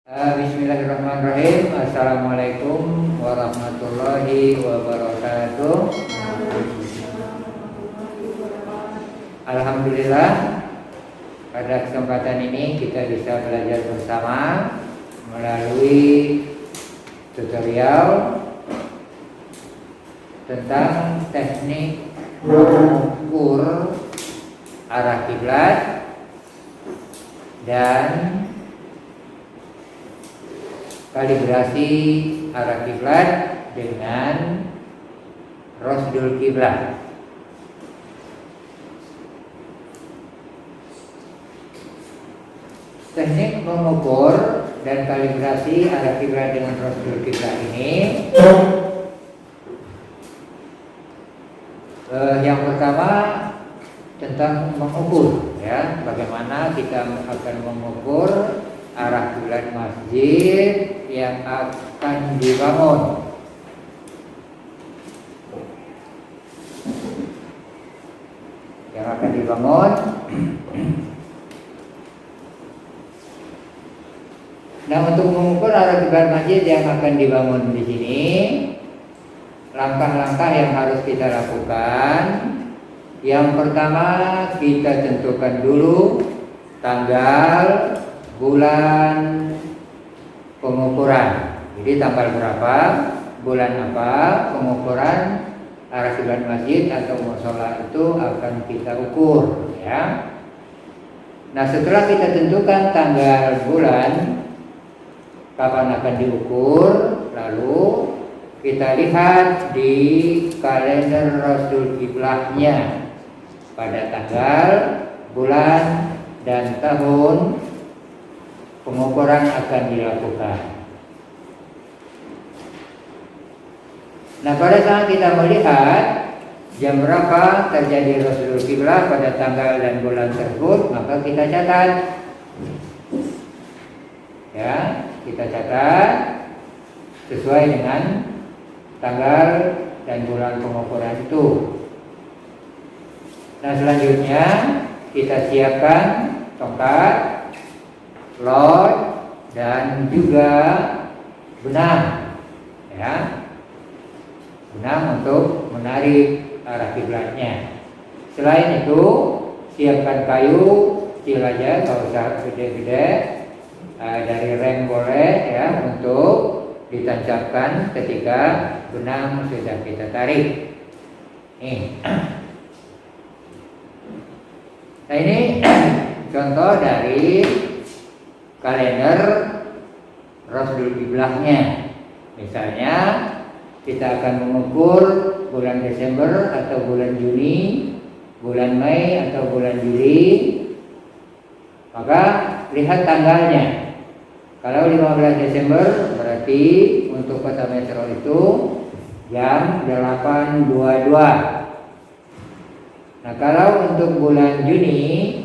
Bismillahirrahmanirrahim. Assalamualaikum warahmatullahi wabarakatuh. Alhamdulillah, pada kesempatan ini kita bisa belajar bersama melalui tutorial tentang teknik mengukur arah kiblat dan kalibrasi arah kiblat dengan rosdul kiblat. Teknik mengukur dan kalibrasi arah kiblat dengan rosdul kiblat ini, yang pertama tentang mengukur, ya, bagaimana kita akan mengukur arah kiblat masjid yang akan dibangun. Nah, untuk mengukur arah kiblat masjid yang akan dibangun di sini, langkah-langkah yang harus kita lakukan. Yang pertama, kita tentukan dulu tanggal, bulan pengukuran. Jadi tanggal berapa, bulan apa, pengukuran arah kiblat masjid atau mushola itu akan kita ukur, ya. Nah, setelah kita tentukan tanggal, bulan, kapan akan diukur, lalu kita lihat di kalender rosdul kiblatnya pada tanggal, bulan, dan tahun pengukuran akan dilakukan. Nah, pada saat kita melihat jam berapa terjadi rosdul kiblat pada tanggal dan bulan tersebut, maka kita catat. Ya, kita catat sesuai dengan tanggal dan bulan pengukuran itu. Nah, selanjutnya kita siapkan tongkat, lot, dan juga benang, ya, benang untuk menarik arah kiblatnya. Selain itu, siapkan kayu kecil aja, kalau usah gede-gede, dari rem boleh, ya, untuk ditancapkan ketika benang sudah kita tarik. Nih. Nah, ini contoh dari kalender rosdul kiblatnya. Misalnya kita akan mengukur bulan Desember atau bulan Juni, bulan Mei atau bulan Juli, maka lihat tanggalnya. Kalau 15 Desember berarti untuk kota Metro itu jam 8.22. Nah, kalau untuk bulan Juni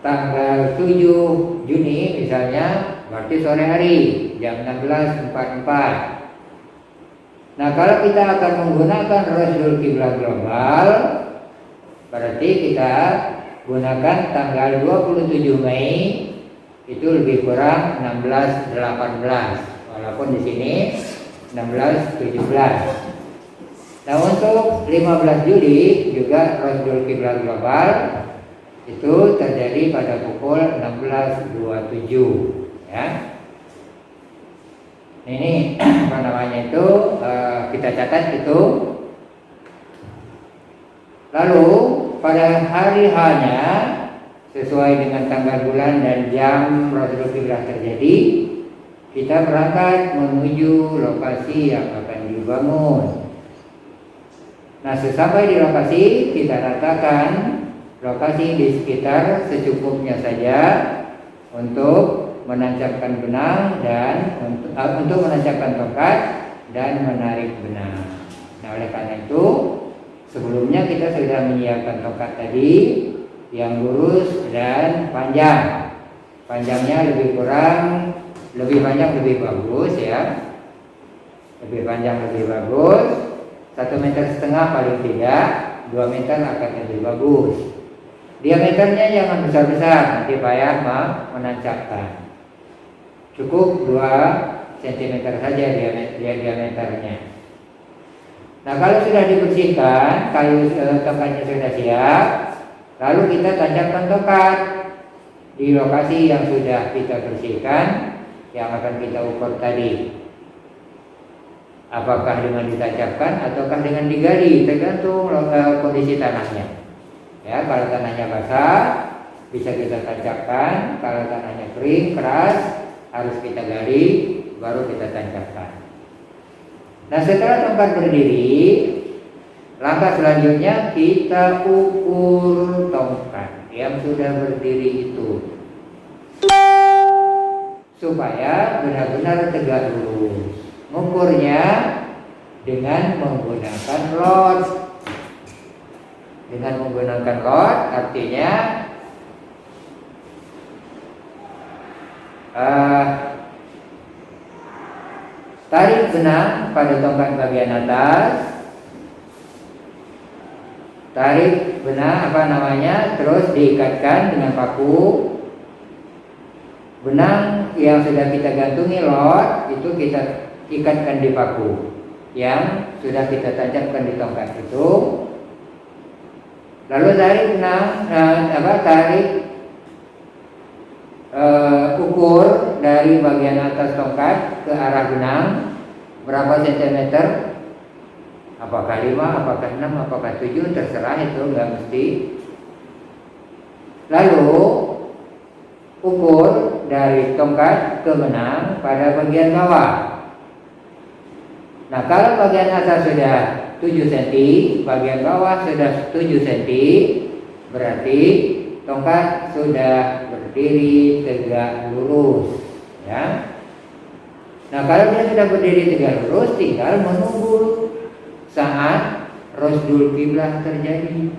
tanggal 7 Juni misalnya, berarti sore hari jam 16.44. Nah, kalau kita akan menggunakan rosdul kiblat global, berarti kita gunakan tanggal 27 Mei itu lebih kurang 16.18, walaupun di sini 16.17. Nah, untuk 15 Juli juga rosdul kiblat global itu terjadi pada pukul 16.27, ya. Ini apa namanya itu, kita catat itu. Lalu pada hari H-nya sesuai dengan tanggal, bulan, dan jam rosdul kiblat terjadi, kita berangkat menuju lokasi yang akan dibangun. Nah, sesampai di lokasi kita ratakan lokasi di sekitar secukupnya saja untuk menancapkan benang dan untuk menancapkan tongkat dan menarik benang. Nah, oleh karena itu sebelumnya kita sudah menyiapkan tongkat tadi yang lurus dan panjang. Panjangnya lebih panjang lebih bagus, ya. Lebih panjang lebih bagus. 1,5 meter paling tidak, 2 meter akan lebih bagus. Diameternya jangan besar-besar, nanti payah menancapkan. cukup 2 cm saja diameternya. Nah, kalau sudah dibersihkan, kayu tongkatnya sudah siap, lalu kita tancapkan tongkat di lokasi yang sudah kita bersihkan, yang akan kita ukur tadi. Apakah dengan ditancapkan ataukah dengan digali, tergantung kondisi tanahnya. Ya, kalau tanahnya basah bisa kita tancapkan, kalau tanahnya kering keras harus kita gali, baru kita tancapkan. Nah, setelah tongkat berdiri, langkah selanjutnya kita ukur tongkat yang sudah berdiri itu supaya benar-benar tegak lurus. Mengukurnya dengan menggunakan lot. Dengan menggunakan lot artinya tarik benang pada tongkat bagian atas, tarik benang terus diikatkan dengan paku. Benang yang sudah kita gantungi lot itu kita ikatkan di paku yang sudah kita tancapkan di tongkat itu. Lalu tarik benang, ukur dari bagian atas tongkat ke arah benang berapa sentimeter, apakah 5, apakah 6, apakah 7, terserah, itu nggak mesti. Lalu ukur dari tongkat ke benang pada bagian bawah. Nah, kalau bagian atas sudah 7 cm, bagian bawah sudah 7 cm, berarti tongkat sudah berdiri tegak lurus, ya. Nah, kalau dia sudah berdiri tegak lurus, tinggal menunggu saat Rosdul Qiblah terjadi.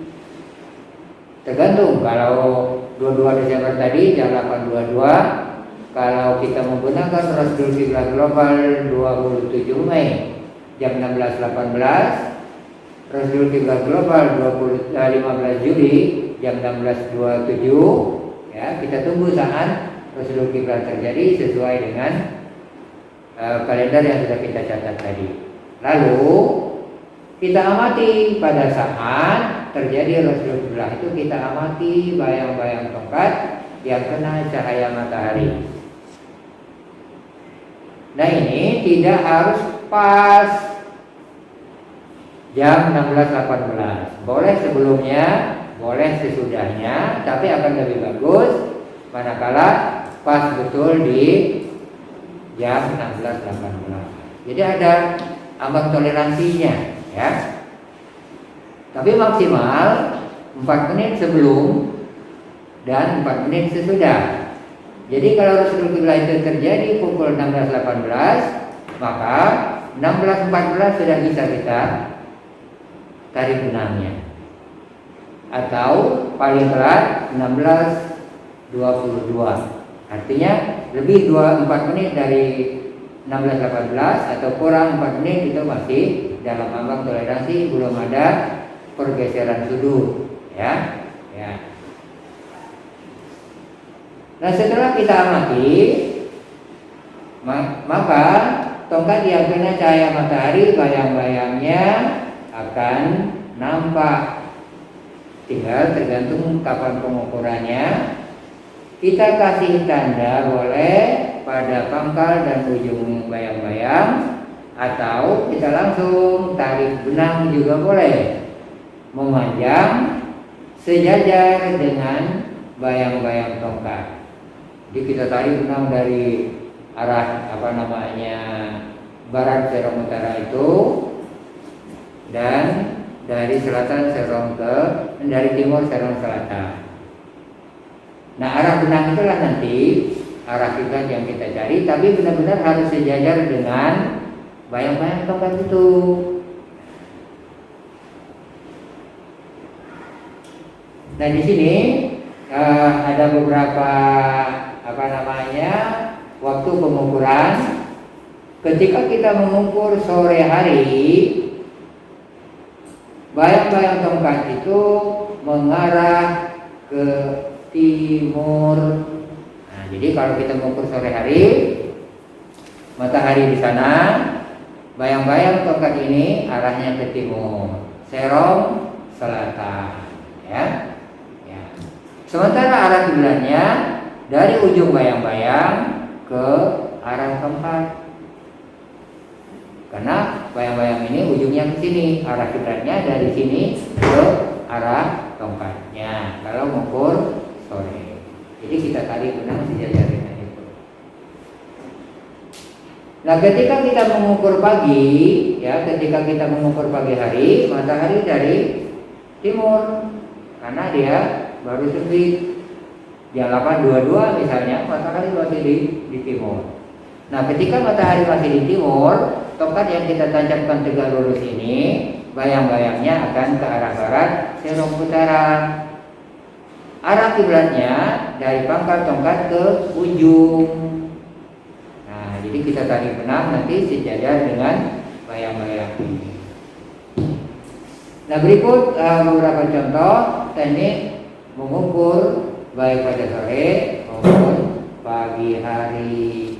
Tergantung, kalau 22 Desember tadi jam 8.22, kalau kita menggunakan Rosdul Qiblah global 27 Mei jam 16.18, Rosdul Qiblah global 15 Juli jam 16.27, ya, kita tunggu saat Rosdul Qiblah terjadi sesuai dengan kalender yang sudah kita catat tadi. Lalu kita amati pada saat terjadi Rosdul Qiblah itu, kita amati bayang-bayang tongkat yang kena cahaya matahari. Nah, ini tidak harus pas jam 16.18. Boleh sebelumnya, boleh sesudahnya, tapi akan lebih bagus manakala pas betul di jam 16.18. Jadi ada ambang toleransinya, ya. Tapi maksimal 4 menit sebelum dan 4 menit sesudah. Jadi kalau Rosdul Qiblah itu terjadi pukul 16.18, maka 16.14 sudah bisa kita tarik benangnya. Atau paling telat 16.22. Artinya lebih 4 menit dari 16.18 atau kurang 4 menit itu masih dalam ambang toleransi, belum ada pergeseran sudut, ya. Nah, setelah kita amati, maka tongkat yang kena cahaya matahari bayang-bayangnya akan nampak. Tinggal tergantung kapan pengukurannya. Kita kasih tanda boleh pada pangkal dan ujung bayang-bayang, atau kita langsung tarik benang juga boleh, memanjang sejajar dengan bayang-bayang tongkat. Jadi kita tarik benang dari arah barat serong utara itu, dan dari selatan dari timur serong selatan. Nah, arah benang itulah nanti arah kiblat yang kita cari, tapi benar-benar harus sejajar dengan bayang-bayang tongkat itu. Nah, di sini ada beberapa waktu pengukuran. Ketika kita mengukur sore hari, bayang-bayang tongkat itu mengarah ke timur. Nah, jadi kalau kita mengukur sore hari, matahari di sana, bayang-bayang tongkat ini arahnya ke timur, serong selatan, ya. Ya. Sementara arah kiblatnya dari ujung bayang-bayang ke arah tongkat. Karena bayang-bayang ini ujungnya ke sini, arah kiblatnya dari sini ke arah tongkatnya. Kalau mengukur sore, jadi kita tarik benang sejajar dengan itu. Nah, ketika kita mengukur pagi, ya, ketika kita mengukur pagi hari, matahari dari timur, karena dia baru terbit. Jam 8.22 misalnya, matahari masih di timur. Nah, ketika matahari masih di timur, tongkat yang kita tancapkan tegak lurus ini, bayang-bayangnya akan ke arah barat, serong utara. Arah kiblatnya dari pangkal tongkat ke ujung. Nah, jadi kita tarik benang nanti sejajar dengan bayang-bayang ini. Nah, berikut beberapa contoh teknik mengukur baik pada sore maupun pagi hari.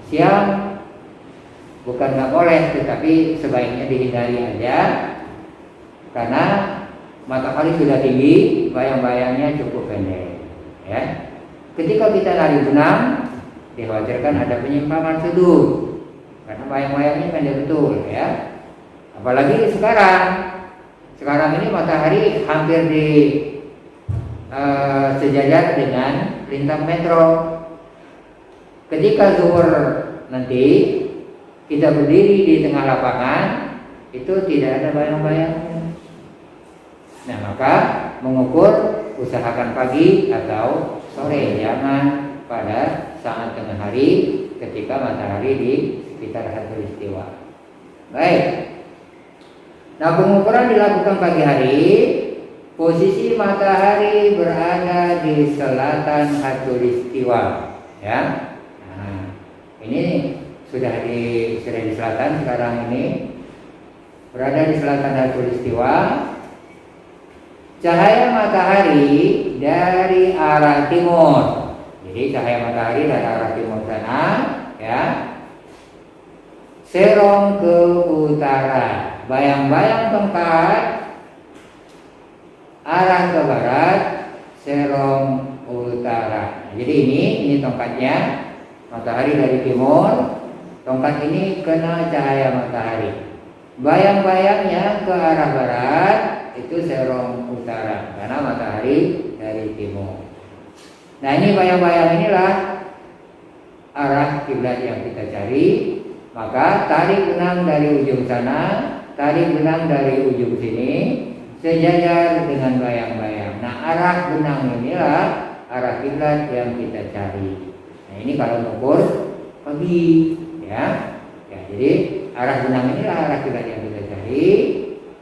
Siang bukan nggak boleh, tetapi sebaiknya dihindari aja, karena matahari sudah tinggi, bayang-bayangnya cukup pendek. Ya, ketika kita lari benang, dikhawatirkan ada penyimpangan sudut, karena bayang-bayangnya pendek betul, ya. Apalagi sekarang ini matahari hampir di sejajar dengan lintang metro. Ketika zuhur nanti kita berdiri di tengah lapangan, itu tidak ada bayang-bayangnya. Nah, maka mengukur usahakan pagi atau sore, jangan pada saat tengah hari ketika matahari di sekitar khatulistiwa. Baik. Nah, pengukuran dilakukan pagi hari. Posisi matahari berada di selatan khatulistiwa, ya. Nah, ini sudah di selatan sekarang ini, berada di selatan khatulistiwa. Cahaya matahari dari arah timur. Jadi cahaya matahari dari arah timur sana, ya. Serong ke utara. Bayang-bayang tongkat arah ke barat, serong utara. Jadi ini tongkatnya, matahari dari timur, tongkat ini kena cahaya matahari. Bayang-bayangnya ke arah barat, itu serong utara, karena matahari dari timur. Nah, ini bayang-bayang inilah arah kiblat yang kita cari. Maka tarik benang dari ujung sana, tarik benang dari ujung sini, sejajar dengan bayang-bayang. Nah, arah benang inilah arah kiblat yang kita cari. Nah, ini kalau mengukur pagi, ya. Ya, jadi arah benang inilah arah kiblat yang kita cari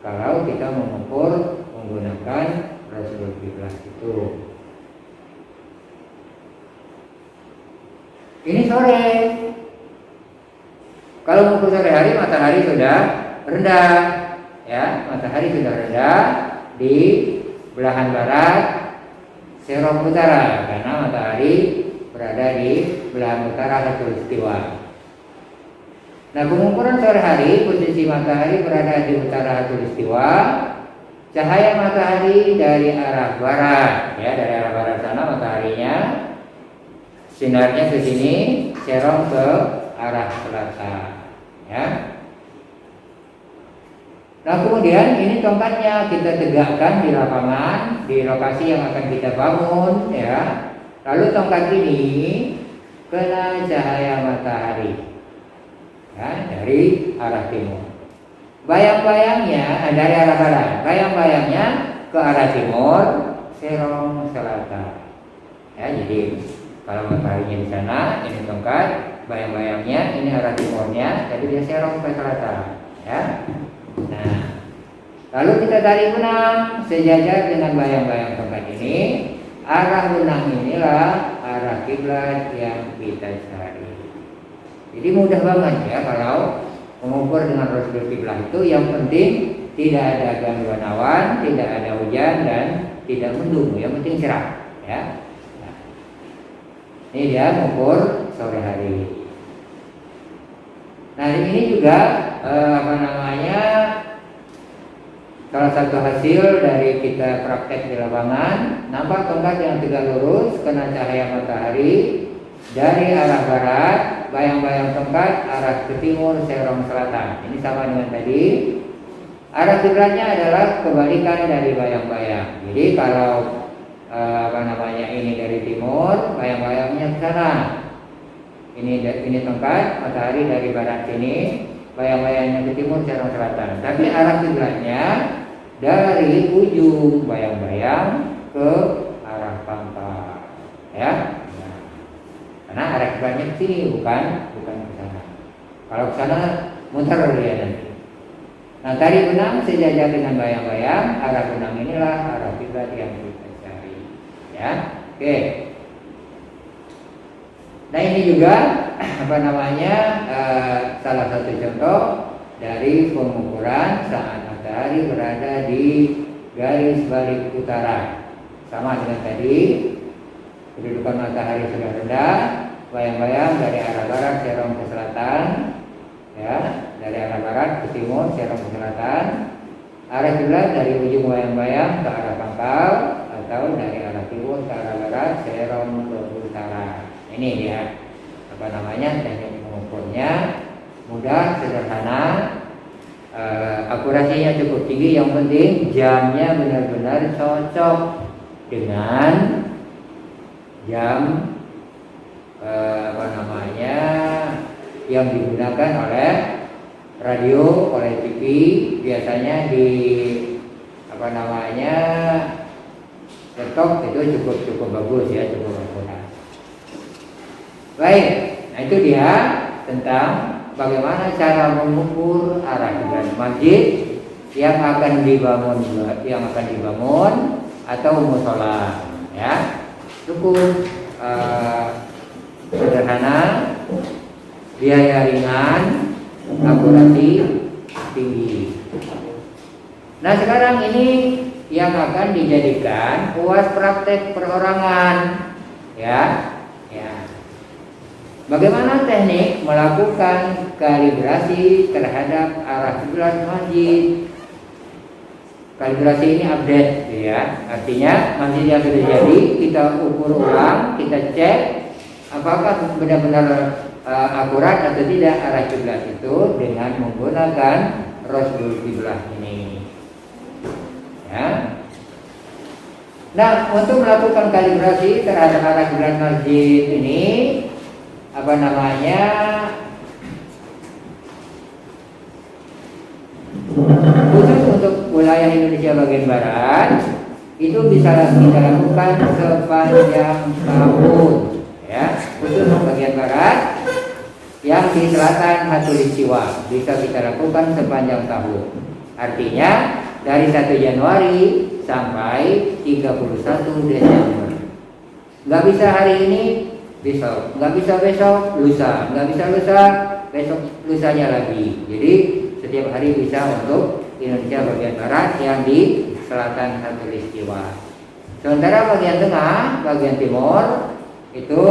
kalau kita mengukur menggunakan rasul kiblat itu. Ini sore. Kalau mengukur sore hari, matahari sudah rendah, ya, matahari sudah rendah di belahan barat, serong utara, karena matahari berada di belahan utara khatulistiwa. Nah, pengukuran sore hari, posisi matahari berada di utara khatulistiwa. Cahaya matahari dari arah barat, ya, dari arah barat sana mataharinya sinarnya ke sini, serong ke arah selatan, ya. Nah, kemudian ini tongkatnya kita tegakkan di lapangan, di lokasi yang akan kita bangun, ya. Lalu tongkat ini kena cahaya matahari, ya, dari arah timur. Bayang-bayangnya dari arah barat, bayang-bayangnya ke arah timur, serong selatan. Ya, jadi kalau mataharinya di sana, ini tongkat, bayang-bayangnya ini arah timurnya, jadi dia serong ke selatan, ya. Nah, lalu kita tarik benang sejajar dengan bayang-bayang tongkat ini. Arah benang inilah arah kiblat yang kita cari. Jadi mudah banget, ya, kalau mengukur dengan rasul kiblat itu. Yang penting tidak ada gangguan awan, tidak ada hujan, dan tidak mendung. Yang penting cerah, ya. Nah, ini dia mengukur sore hari. Nah ini juga salah satu hasil dari kita praktek di lapangan. Nampak tongkat yang tegak lurus kena cahaya matahari dari arah barat, bayang-bayang tongkat arah ke timur, serong selatan. Ini sama dengan tadi. Arah kiblatnya adalah kebalikan dari bayang-bayang. Jadi kalau ini dari timur, bayang-bayangnya ke sana. Ini tongkat matahari dari barat sini, bayang-bayangnya ke timur, serong selatan. Tapi arah kiblatnya dari ujung bayang-bayang ke arah pangkal, ya. Karena arah kiblatnya ke sini, bukan ke sana. Kalau ke sana muter dia nanti. Nah, tari benang sejajar dengan bayang-bayang, arah benang inilah arah kiblat yang kita cari, ya. Oke. Nah, ini juga salah satu contoh dari pengukuran saat matahari berada di garis balik utara. Sama dengan tadi, kedudukan matahari sudah rendah, bayang-bayang dari arah barat serong ke selatan, ya, dari arah barat ke timur serong ke selatan. Arah kiblat dari ujung bayang-bayang ke arah pangkal atau dari arah timur ke arah barat serong ke utara. Ini dia teknik mengukurnya, mudah, sederhana, akurasinya cukup tinggi. Yang penting jamnya benar-benar cocok dengan jam yang digunakan oleh radio, oleh TV. Biasanya di laptop itu cukup bagus, ya, cukup akurat. Baik, nah itu dia tentang bagaimana cara mengukur arah kiblat masjid yang akan dibangun atau musola, ya. Cukup sederhana, biaya ringan, akurasi tinggi. Nah, sekarang ini yang akan dijadikan UAS praktek perorangan, ya. Bagaimana teknik melakukan kalibrasi terhadap arah kiblat masjid? Kalibrasi ini update, ya. Artinya masjid yang sudah jadi kita ukur ulang, kita cek apakah benar-benar akurat atau tidak arah kiblat itu dengan menggunakan rosdul kiblat ini, ya. Nah, untuk melakukan kalibrasi terhadap arah kiblat masjid ini, khusus untuk wilayah Indonesia bagian barat itu bisa kita lakukan sepanjang tahun, ya. Khusus untuk bagian barat yang di selatan Khatulistiwa bisa kita lakukan sepanjang tahun. Artinya dari 1 Januari sampai 31 Desember. Nggak bisa hari ini, besok, nggak bisa besok, lusa, nggak bisa lusa, besok lusanya lagi. Jadi setiap hari bisa untuk Indonesia bagian barat yang di selatan Khatulistiwa. Sementara bagian tengah, bagian timur itu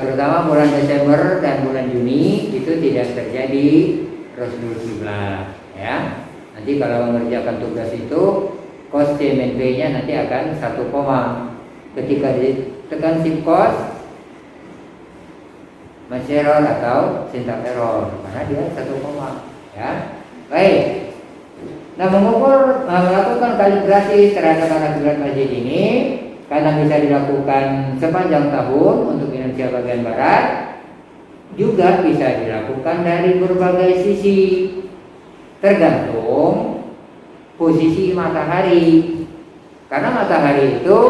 terutama bulan Desember dan bulan Juni itu tidak terjadi rosdul kiblat, ya. Nanti kalau mengerjakan tugas itu kos CMNP-nya nanti akan 1 koma. Ketika ditekan shift kos masih error atau syntax error karena dia 1 koma, ya. Baik. Nah, melakukan kalibrasi terhadap arah kiblat masjid ini karena bisa dilakukan sepanjang tahun untuk Indonesia bagian barat, juga bisa dilakukan dari berbagai sisi, tergantung posisi matahari. Karena matahari itu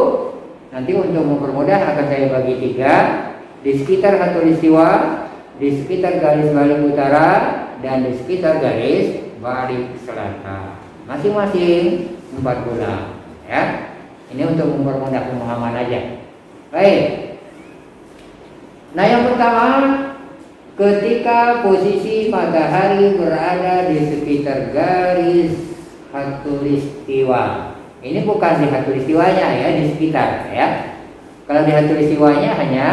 nanti untuk mempermudah akan saya bagi 3, di sekitar Khatulistiwa, di sekitar garis balik utara, dan di sekitar garis balik selatan. Masing-masing 4 bulan, ya. Ini untuk mempermudah pemahaman aja. Baik. Nah, yang pertama, ketika posisi matahari berada di sekitar garis Khatulistiwa. Ini bukan di Khatulistiwanya, ya, di sekitar, ya. Kalau di Khatulistiwanya hanya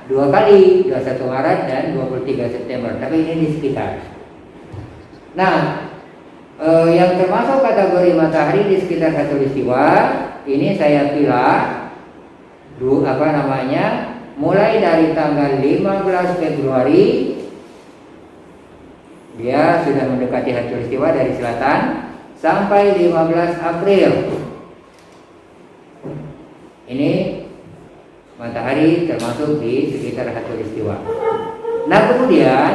2 kali, 21 Maret dan 23 September, tapi ini di sekitar. Nah, yang termasuk kategori matahari di sekitar khatulistiwa ini saya pilih mulai dari tanggal 15 Februari dia sudah mendekati khatulistiwa dari selatan sampai 15 April. Ini matahari termasuk di sekitar khatulistiwa. Nah, kemudian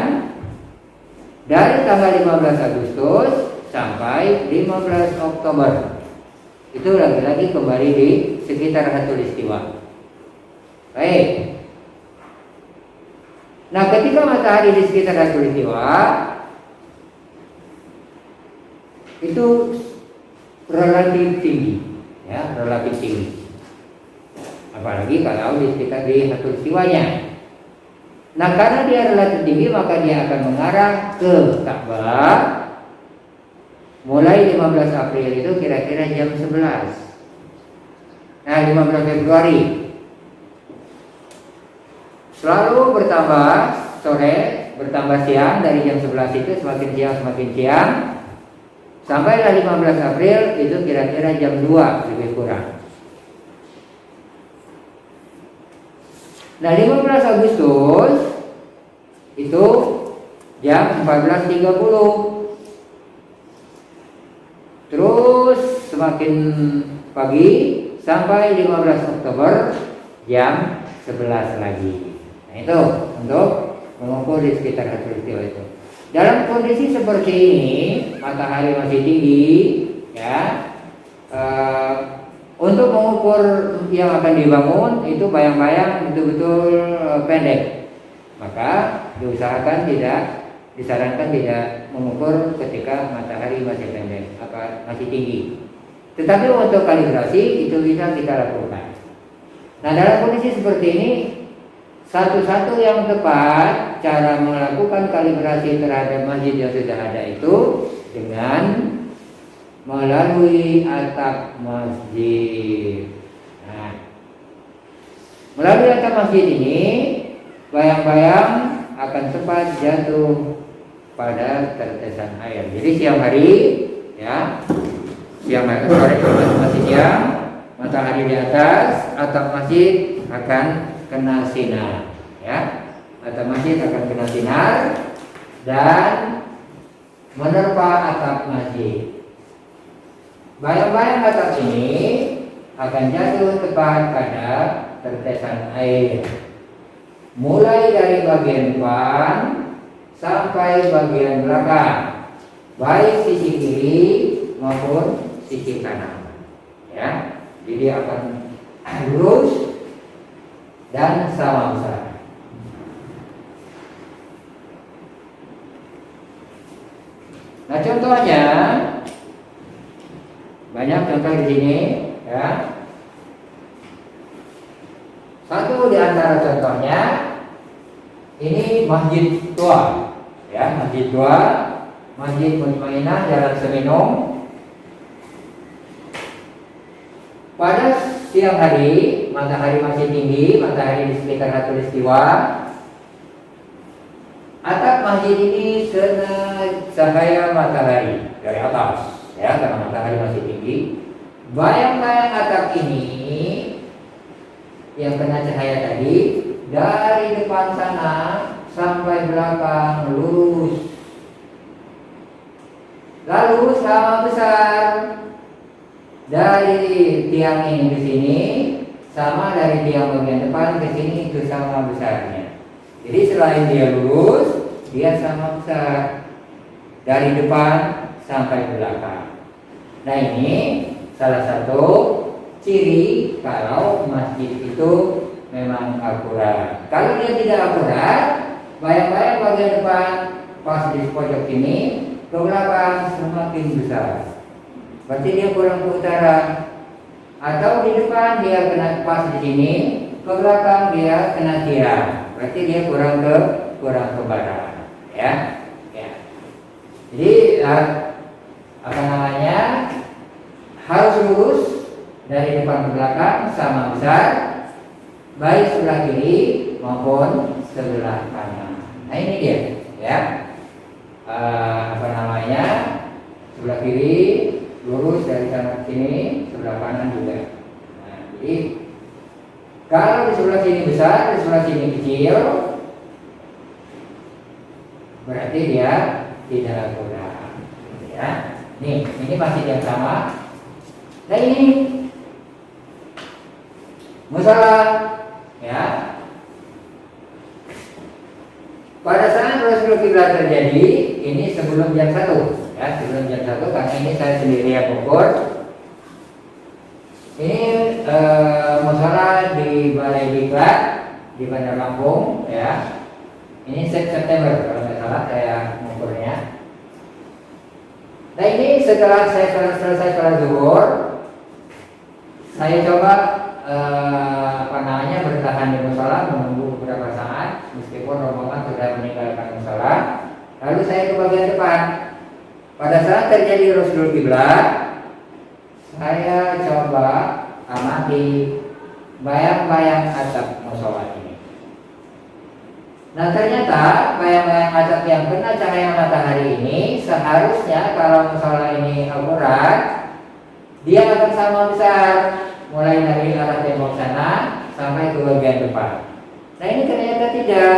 dari tanggal 15 Agustus sampai 15 Oktober itu lagi-lagi kembali di sekitar khatulistiwa. Baik. Nah, ketika matahari di sekitar khatulistiwa itu relatif tinggi, ya, relatif tinggi. Apalagi kalau di sekitar di khatulistiwanya. Nah, karena dia relatif tinggi maka dia akan mengarah ke Ka'bah mulai 15 April itu kira-kira jam 11. Nah, 15 Februari selalu bertambah sore, bertambah siang, dari jam 11 itu semakin siang sampailah 15 April itu kira-kira jam 2 lebih kurang. Nah, 15 Agustus itu jam 14.30. Terus semakin pagi sampai 15 Oktober jam 11 lagi. Nah, itu untuk mengukur di sekitar khatulistiwa itu. Dalam kondisi seperti ini, matahari masih tinggi, ya. Untuk mengukur yang akan dibangun itu bayang-bayang betul-betul pendek. Maka disarankan tidak mengukur ketika matahari masih pendek, masih tinggi. Tetapi untuk kalibrasi itu bisa kita lakukan. Nah, dalam kondisi seperti ini, satu-satu yang tepat cara melakukan kalibrasi terhadap masjid yang sudah ada itu dengan melalui atap masjid. Nah, melalui atap masjid ini bayang-bayang akan cepat jatuh pada tetesan air. Jadi siang hari, ya, sore masih siang, matahari di atas, atap masjid akan kena sinar, ya. Atap masjid akan kena sinar dan menerpa atap masjid. Bayang-bayang atap ini akan jatuh tepat pada tetesan air, mulai dari bagian depan sampai bagian belakang, baik sisi kiri maupun sisi kanan, ya. Jadi akan lurus dan sama besar. Nah, contohnya banyak contoh di sini, ya. Satu di antara contohnya ini masjid tua, ya, masjid tua, Masjid Mutmainah Jalan Seminung. Pada siang hari, matahari masih tinggi, matahari di sekitar khatulistiwa. Atap masjid ini kena cahaya matahari dari atas, ya, karena matahari masih tinggi. Bayang-bayang atap ini yang kena cahaya tadi dari depan sana sampai belakang lurus, lalu sama besar dari tiang ini ke sini sama dari tiang bagian depan ke sini itu sama besarnya. Jadi selain dia lurus, dia sama besar dari depan sampai belakang. Nah, ini salah satu ciri kalau masjid itu memang akurat. Kalau dia tidak akurat, bayang-bayang bagian depan pas di pojok ini ke belakang semakin besar, berarti dia kurang ke utara. Atau di depan dia kena pas di sini, ke belakang dia kena tiang, berarti dia kurang ke barat, ya. Jadi harus lurus dari depan ke belakang sama besar, baik sebelah kiri maupun sebelah kanan. Nah ini dia, ya. Sebelah kiri lurus dari sana ke sini, sebelah kanan juga. Nah, jadi kalau di sebelah sini besar, di sebelah sini kecil, berarti dia tidak akurat. Ya, nih, ini masih yang sama. Nah ini masalah, ya. Pada saat Rasul kiblat terjadi, ini sebelum jam 1, ya, sebelum jam 1, karena ini saya sendiri yang ukur. Ini masalah di Balai Diklat di Bandar Lampung, ya. Ini September kalau nggak salah saya mengukurnya. Nah ini setelah saya selesai sholat zuhur, saya coba bertahan di musola menunggu beberapa saat, meskipun rombongan sudah meninggalkan musola. Lalu saya ke bagian depan. Pada saat terjadi rusdul kiblat, saya coba amati bayang-bayang atap musola ini. Nah ternyata bayang-bayang atap yang kena cahaya matahari ini seharusnya kalau musola ini akurat, dia akan sama besar, mulai dari arah tembok sana sampai ke bagian depan. Nah ini ternyata tidak.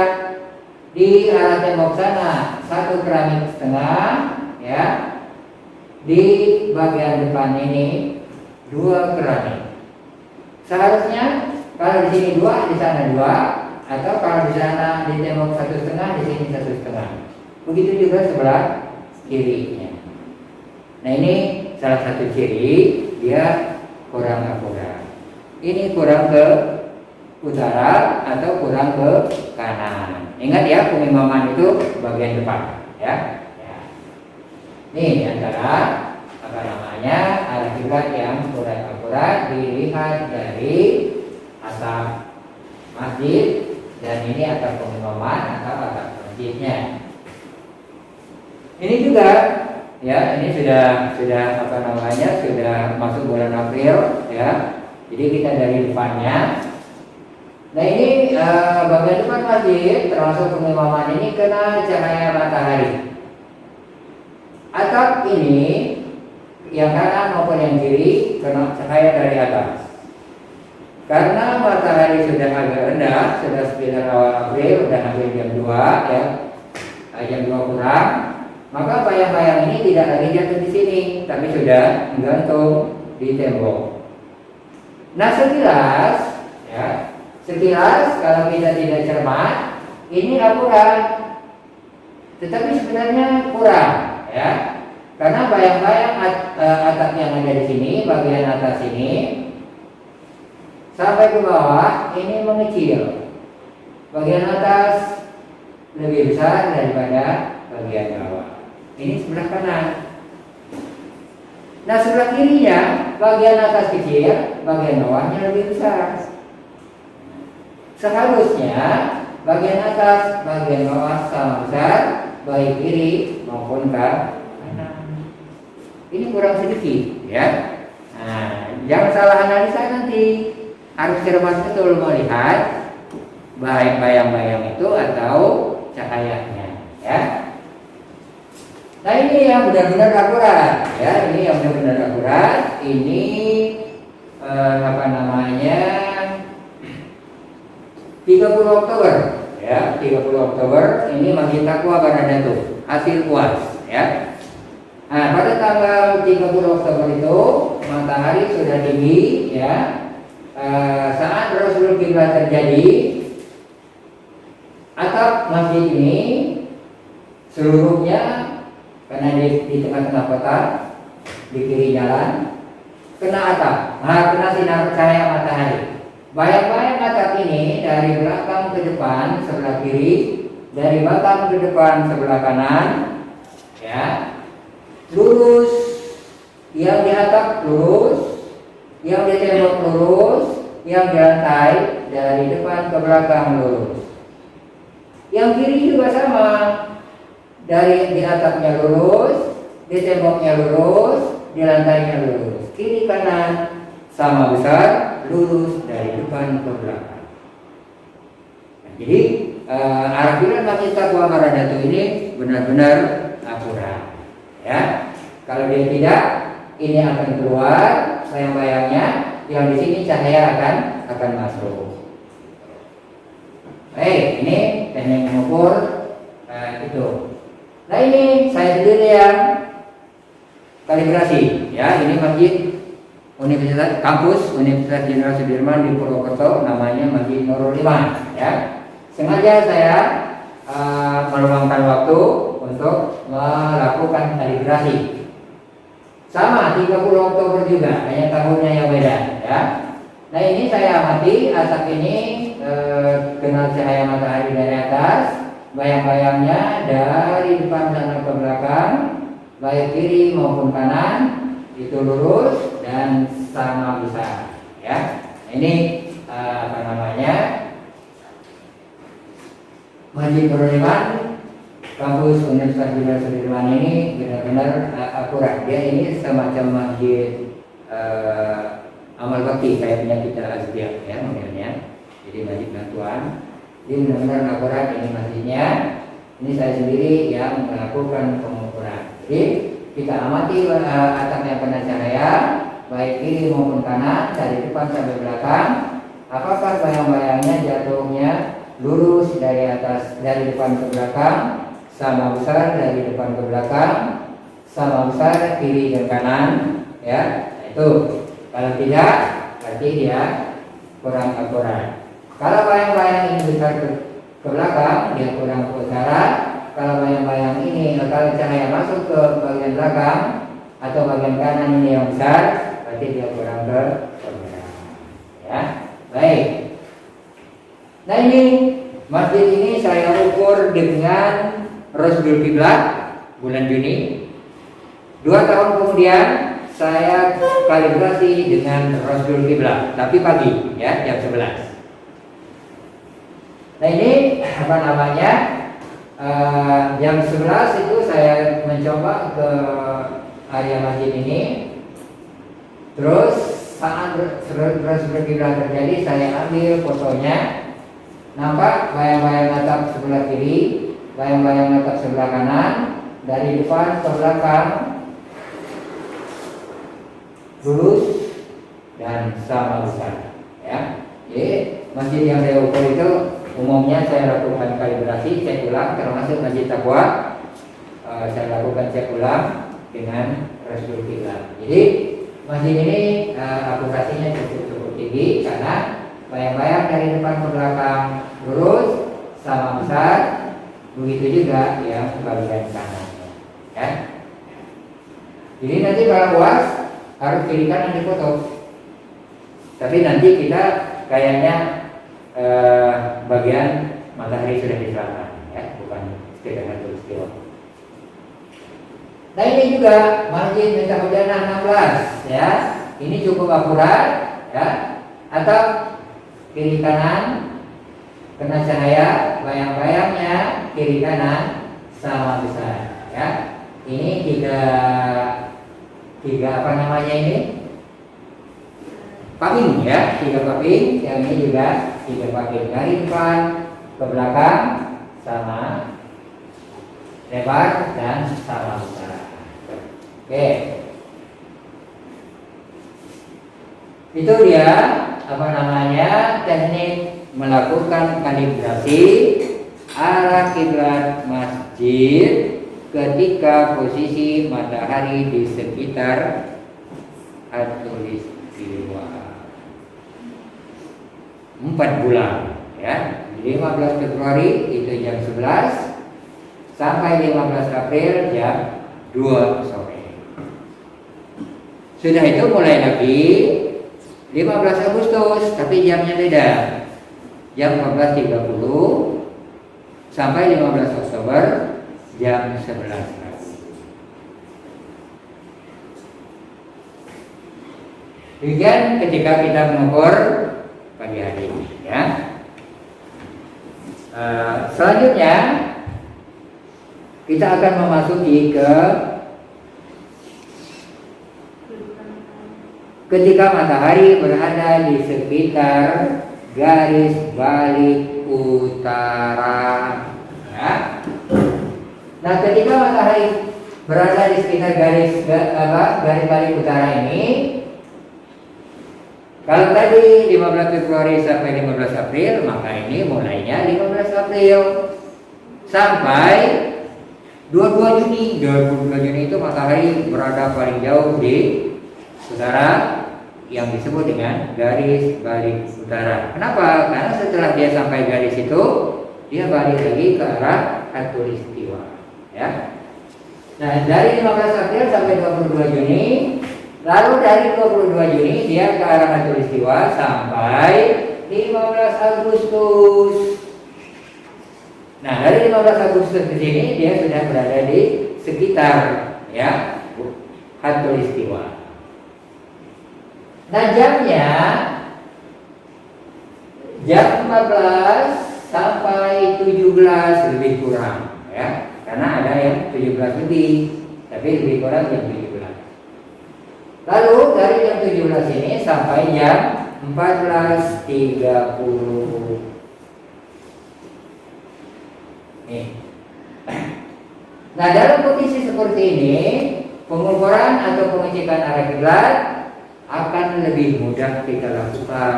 Di arah tembok sana 1 keramik setengah, ya. Di bagian depan ini 2 keramik. Seharusnya kalau di sini 2, di sana 2, atau kalau di sana di tembok 1,5, di sini 1,5. Begitu juga sebelah kirinya. Nah ini salah satu ciri dia kurang akurat. Ini kurang ke utara atau kurang ke kanan. Ingat ya, pengimaman itu bagian depan, ya. Ini antara arah kiblat yang kurang akurat dilihat dari atap masjid, dan ini atap pengimaman atau atap masjidnya. Ini juga, ya, ini sudah sudah masuk bulan April, ya. Jadi kita dari depannya. Nah ini bagian depan masjid termasuk pengimaman ini kena cahaya matahari. Atap ini yang kanan maupun yang kiri kena cahaya dari atas. Karena matahari sudah agak rendah, sudah sekitar awal April, sudah hampir jam 2, ya, jam 2 kurang, maka bayang-bayang ini tidak lagi jatuh di sini, tapi sudah menggantung di tembok. Nah sekilas kalau kita tidak cermat, ini akurat, tetapi sebenarnya kurang, ya, karena bayang-bayang atap yang ada di sini, bagian atas ini sampai ke bawah ini mengecil, bagian atas lebih besar daripada bagian bawah. Ini sebelah kanan. Nah sebelah kirinya bagian atas kecil, bagian bawahnya lebih besar. Seharusnya bagian atas, bagian bawah sama besar, baik kiri maupun kanan. Ini kurang sedikit, ya. Nah, jangan salah analisa nanti. Harus cermat betul melihat baik bayang-bayang itu atau cahayanya, ya. Nah ini yang benar-benar akurat, ya. Ini yang benar-benar akurat. Ini 30 Oktober, ya, 30 Oktober ini Masjid Taqwa Baradatu, hasil puas, ya. Nah, pada tanggal 30 Oktober itu matahari sudah tinggi, ya. Saat Rasul kiblat terjadi, atap masjid ini seluruhnya karena di tengah-tengah kota, di kiri jalan, kena atap, kena sinar cahaya matahari. Bayang-bayang atap ini dari belakang ke depan sebelah kiri, dari belakang ke depan sebelah kanan, ya, lurus. Yang di atap lurus, yang di tembok lurus, yang di lantai dari depan ke belakang lurus. Yang kiri juga sama, dari di atapnya lurus, di temboknya lurus, di lantainya lurus. Kiri kanan sama besar, lurus dari depan ke belakang. Jadi arah bulan Masjid Taqwa Maradatu ini benar-benar akurat. Ya, kalau dia tidak, ini akan keluar bayang-bayangnya, yang di sini cahaya akan masuk. Baik, ini teknik mengukur itu. Nah ini saya sendiri yang kalibrasi. Ya, ini masjid Universitas Kampus Universitas Jenderal Sudirman di Purwokerto, namanya Masjid Nurul Iman. Ya, sengaja saya meluangkan waktu untuk melakukan kalibrasi. Sama 30 Oktober juga, hanya tahunnya yang beda. Ya. Nah ini saya amati asap ini kena cahaya matahari dari atas, bayang-bayangnya dari depan sana ke belakang, baik kiri maupun kanan, itu lurus dan sama besar. Ya, ini Masjid Nurul Iman Kampus Universitas Jenderal Sudirman ini benar-benar akurat. Dia ini semacam masjid amal bakti kayak punya kita Azbiak ya modelnya. Jadi masjid bantuan. Ini benar-benar akurat ini masjidnya. Ini saya sendiri yang melakukan pengukuran. Jadi kita amati atap yang kena cahaya baik kiri maupun kanan dari depan sampai belakang. Apakah bayang-bayangnya jatuhnya lurus dari atas dari depan ke belakang, sama besar dari depan ke belakang, sama besar kiri dan kanan, ya. Itu kalau tidak berarti dia kurang akurat. Kalau bayang-bayang ini besar ke belakang, dia kurang ke utara. Kalau bayang-bayang ini kalau cahaya masuk ke bagian belakang atau bagian kanan ini yang besar, berarti dia kurang ke belakang. Ya, baik. Nah ini masjid ini saya ukur dengan Rasulul Kiblat bulan Juni. 2 tahun kemudian saya kalibrasi dengan Rasulul Kiblat, tapi pagi ya jam 11. Nah ini apa namanya jam 11 itu saya mencoba ke area masjid ini. Terus saat Rasulul Kiblat terjadi saya ambil fotonya. Nampak bayang-bayang atap sebelah kiri, bayang-bayang atap sebelah kanan, dari depan ke belakang lurus dan sama besar. Ya, jadi masjid yang saya ukur itu umumnya saya lakukan kalibrasi, cek ulang, termasuk Masjid Taqwa. Saya lakukan cek ulang dengan Rasulul Kiblat. Jadi masjid ini akurasinya cukup tinggi karena bayang-bayang dari depan ke belakang lurus sama besar, begitu juga yang bagian kanannya. Ya. Jadi nanti kalau puas harus kiri kanan dipoto. Tapi nanti kita kayaknya bagian matahari sudah di selatan, ya, bukan sekedar peristiwa. Nah ini juga Masjid Miftah Hujana 16, ya. Ini cukup akurat, ya. Atau kiri kanan kena cahaya, bayang-bayangnya kiri kanan sama besar, ya. Ini tiga apa namanya ini? Paping, ya, 3 paping. Yang ini juga 3 paping dari depan ke belakang sama lebar dan sama besar. Oke, itu dia apa namanya teknik melakukan kalibrasi arah kiblat masjid ketika posisi matahari di sekitar khatulistiwa 4 bulan, ya. 15 Februari itu jam 11 sampai 15 April jam 2 sore. Sudah itu mulai lagi 15 Agustus, tapi jamnya beda. Jam 14.30 sampai 15 Oktober jam 11 pagi. Demikian ketika kita mengukur pagi hari, ya. Selanjutnya kita akan memasuki ke ketika matahari berada di sekitar garis balik utara. Ya. Nah, ketika matahari berada di sekitar garis balik utara ini, kalau tadi 15 Februari sampai 15 April, maka ini mulainya 15 April sampai 22 Juni. 22 Juni itu matahari berada paling jauh di utara, yang disebut dengan garis balik utara. Kenapa? Karena setelah dia sampai garis itu, dia balik lagi ke arah khatulistiwa. Ya. Nah, dari 15 April sampai 22 Juni, lalu dari 22 Juni dia ke arah khatulistiwa sampai 15 Agustus. Nah, dari 15 Agustus ke sini dia sudah berada di sekitar ya khatulistiwa. Nah, jamnya jam 14 sampai 17 lebih kurang ya. Karena ada yang 17 lebih, tapi lebih kurang jam 17. Lalu dari jam 17 ini sampai jam 14.30. Nih. Nah, dalam kondisi seperti ini, pengukuran atau pengecekan arah kiblat akan lebih mudah kita lakukan.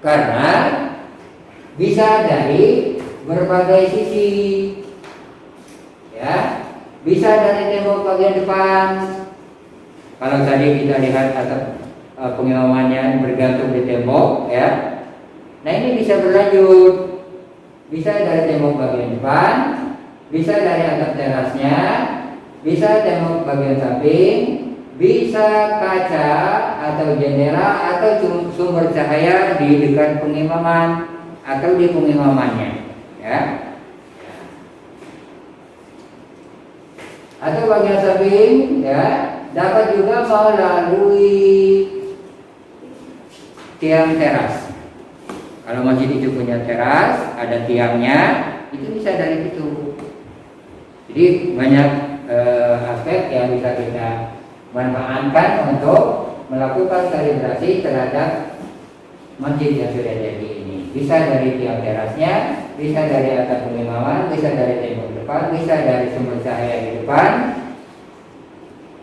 Karena bisa dari berbagai sisi, ya, bisa dari tembok bagian depan. Kalau tadi kita lihat atap pengimamannya bergantung di tembok, ya. Nah, ini bisa berlanjut, bisa dari tembok bagian depan, bisa dari atap terasnya, bisa tembok bagian samping, bisa kaca atau jendela atau sumber cahaya di dekat pengimaman atau di pengimamannya, ya. Atau bagian samping, ya, dapat juga melalui tiang teras. Kalau masjid itu punya teras, ada tiangnya, itu bisa dari situ. Jadi banyak aspek yang bisa kita manfaatkan untuk melakukan kalibrasi terhadap masjid yang sudah jadi ini. Bisa dari tiang terasnya, bisa dari atap pengimaman, bisa dari tembok depan, bisa dari sumber cahaya di depan.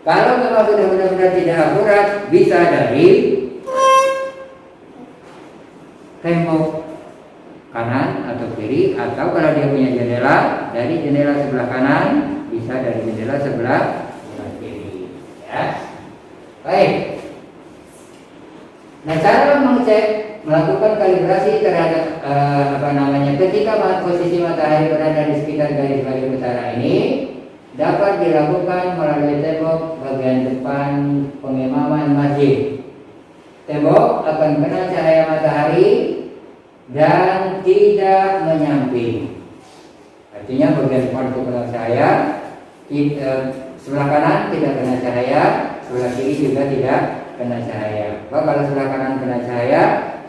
Kalau memang sudah benar-benar tidak akurat, bisa dari tembok kanan atau kiri, atau kalau dia punya jendela, dari jendela sebelah kanan, bisa dari jendela sebelah kiri. Ya, baik. Nah, cara mengecek, melakukan kalibrasi terhadap ketika posisi matahari berada di sekitar garis balik utara ini dapat dilakukan melalui tembok bagian depan pengimaman masjid. Tembok akan kena cahaya matahari dan tidak menyamping. Artinya bagian depan itu kena cahaya, sebelah kanan tidak kena cahaya, sebelah kiri juga tidak kena cahaya. Kalau sebelah kanan kena cahaya,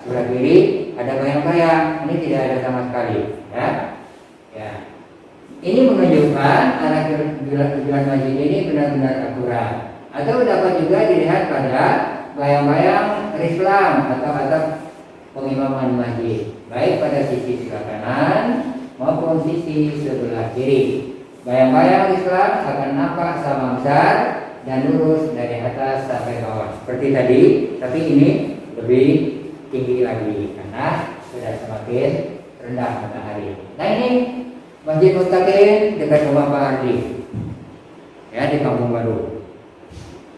sebelah kiri ada bayang-bayang, ini tidak ada sama sekali, ya. Ya. Ini menunjukkan arah kiblat masjid ini benar-benar akurat. Atau dapat juga dilihat pada bayang-bayang Islam atau atap pengimaman masjid, baik pada sisi sebelah kanan maupun sisi sebelah kiri. Bayang-bayang Islam akan nampak sama besar dan lurus dari atas sampai bawah seperti tadi, tapi ini lebih tinggi lagi karena sudah semakin rendah matahari. Nah, ini Masjid Muttaqin dekat rumah Pak Ardi, ya, di Kampung Baru.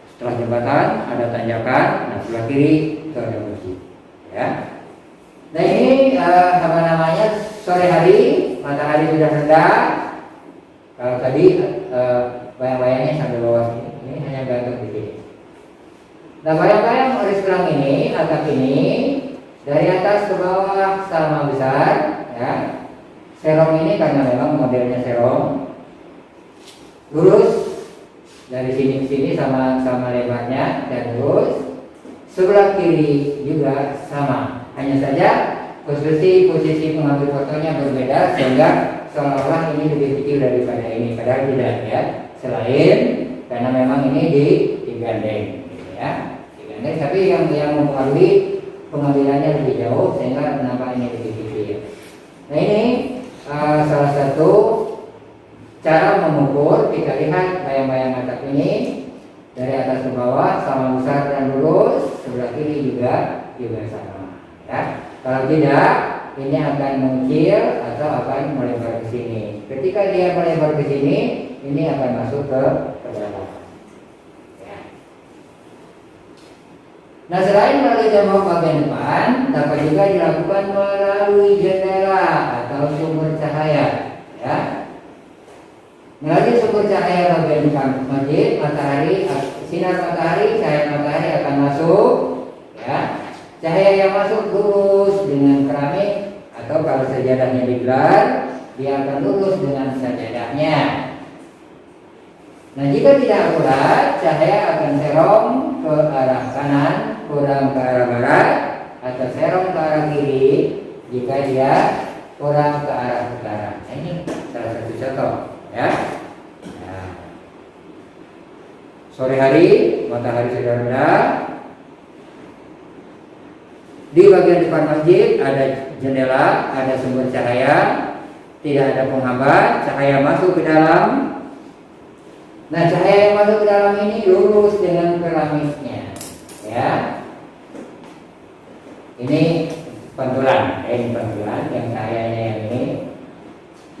Setelah jembatan ada tanjakan, nah sebelah kiri itu ada masjid, ya. Nah, ini sore hari matahari sudah rendah. Kalau tadi bayang-bayangnya sampai bawah sini, ini hanya gantung di sini. Nah, bayang-bayang Islam ini, atap ini dari atas ke bawah sama besar, ya. Serong ini karena memang modelnya serong, lurus dari sini ke sini sama lebarnya dan lurus. Sebelah kiri juga sama, hanya saja posisi pengambil fotonya berbeda sehingga seolah-olah ini lebih kecil daripada ini, padahal tidak, ya. Selain karena memang ini digandeng, gitu, ya, digandeng. Tapi yang mempengaruhi pengambilannya lebih jauh sehingga nampaknya lebih kecil. Nah ini salah satu cara mengukur. Kita lihat bayang-bayang atap ini dari atas ke bawah sama besar dan lurus, sebelah kiri juga sama. Ya. Kalau tidak, ini akan mengecil atau akan melebar ke sini. Ketika dia melebar ke sini, ini akan masuk ke bawah. Ya. Nah, selain melalui tembok bagian depan, dapat juga dilakukan melalui jendela atau sumber cahaya. Ya. Melalui sumber cahaya bagian depan masjid, sinar matahari, cahaya matahari akan masuk. Ya. Cahaya yang masuk lurus dengan keramik, atau kalau sajadahnya digelar, dia akan lurus dengan sajadahnya. Nah, jika tidak akurat, cahaya akan serong ke arah kanan, kurang ke arah barat, atau serong ke arah kiri jika dia kurang ke arah utara. Nah, ini salah satu contoh, ya. Nah, sore hari matahari sudah rendah. Di bagian depan masjid ada jendela, ada sumber cahaya, tidak ada penghambat, cahaya masuk ke dalam. Nah, cahaya yang masuk ke dalam ini lurus dengan keramiknya, ya. Ini pantulan, ini pantulan yang cahayanya yang ini.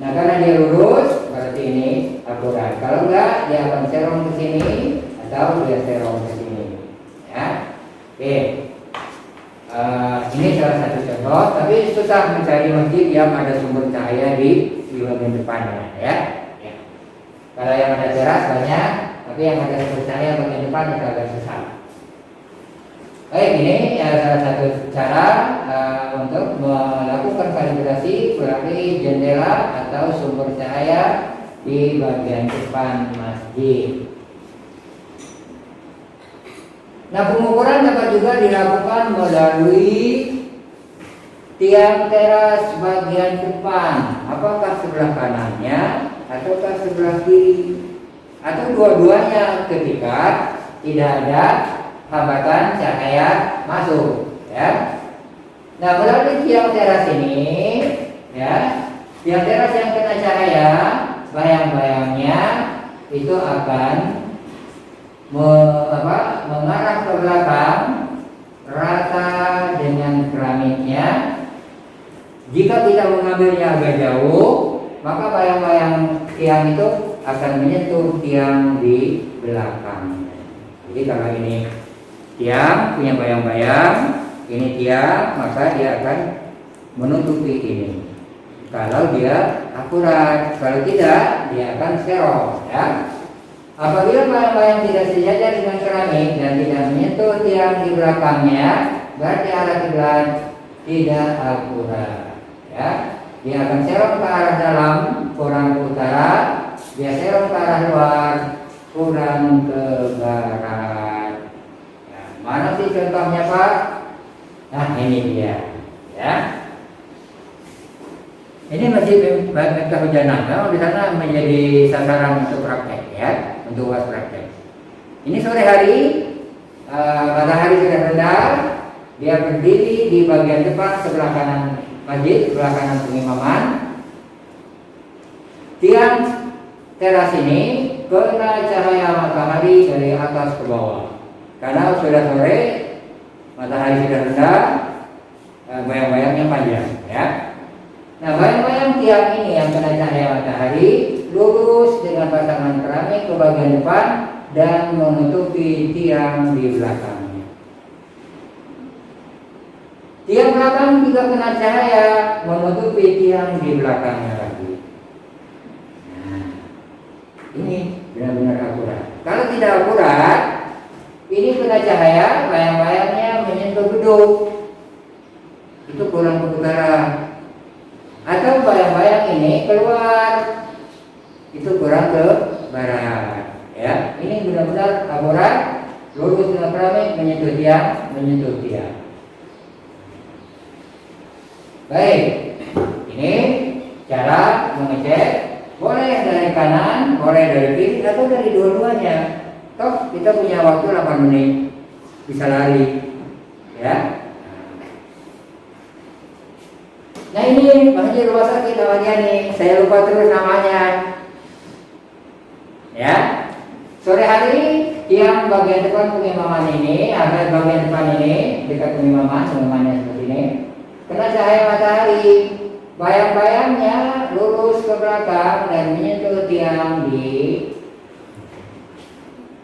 Nah, karena dia lurus, berarti ini akurat. Kalau enggak, dia akan serong ke sini atau dia serong ke sini, ya. Oke. Ini salah satu contoh, tapi susah mencari masjid yang ada sumber cahaya di bagian depannya, ya. Kalau yang ada teras banyak, tapi yang ada sumber cahaya bagian depan itu agak susah. Baik, ini salah satu cara untuk melakukan kalibrasi melalui jendela atau sumber cahaya di bagian depan masjid. Nah, pengukuran dapat juga dilakukan melalui tiang teras bagian depan, apakah sebelah kanannya ataukah sebelah kiri, atau dua-duanya ketika tidak ada hambatan cahaya masuk, ya. Nah, melalui tiang teras ini, ya, tiang teras yang kena cahaya, bayang-bayangnya itu akan mengarah ke belakang rata dengan keramiknya. Jika kita mengambilnya agak jauh, maka bayang-bayang tiang itu akan menyentuh tiang di belakang. Jadi kalau ini tiang punya bayang-bayang, ini tiang, maka dia akan menutupi ini. Kalau dia akurat, kalau tidak, dia akan serong, ya. Apabila bayang-bayang tidak sejajar dengan keramik dan tidak menyentuh tiang di belakangnya, berarti arah kiblat tidak akurat, ya. Dia akan serong ke arah dalam, kurang ke utara. Dia serong ke arah luar, kurang ke barat. Ya, mana sih contohnya, Pak? Nah, ini dia, ya. Ini masih kehujanan, di sana menjadi sasaran untuk praktek, ya. Untuk uas praktek. Ini sore hari, matahari sudah rendah, dia berdiri di bagian depan sebelah kanan masjid, sebelah kanan pengimaman. Tiang teras ini kena cahaya matahari dari atas ke bawah. Karena sudah sore, matahari sudah rendah, bayang-bayangnya panjang, ya. Nah, bayang-bayang tiang ini yang kena cahaya matahari lurus dengan pasangan keramik ke bagian depan dan menutupi tiang di belakangnya. Tiang belakang juga kena cahaya menutupi tiang di belakangnya lagi. Nah, ini benar-benar akurat. Kalau tidak akurat, ini kena cahaya, bayang-bayangnya menyentuh gedung, itu kurang ke utara. Atau bayang-bayang ini keluar, itu kurang ke barat, ya. Ini benar-benar akurat, lurus dengan keramik, menyentuh tiang. Baik, ini cara mengecek. Boleh dari kanan, boleh dari kiri, atau dari dua-duanya. Toh kita punya waktu 8 menit, bisa lari, ya. Nah ini masjid rumah sakit namanya nih, saya lupa terus namanya. Ya, sore hari yang bagian depan pengimaman ini, ada bagian depan ini dekat pengimaman seperti ini, kena cahaya matahari, bayang-bayangnya lurus ke belakang dan menyentuh tiang di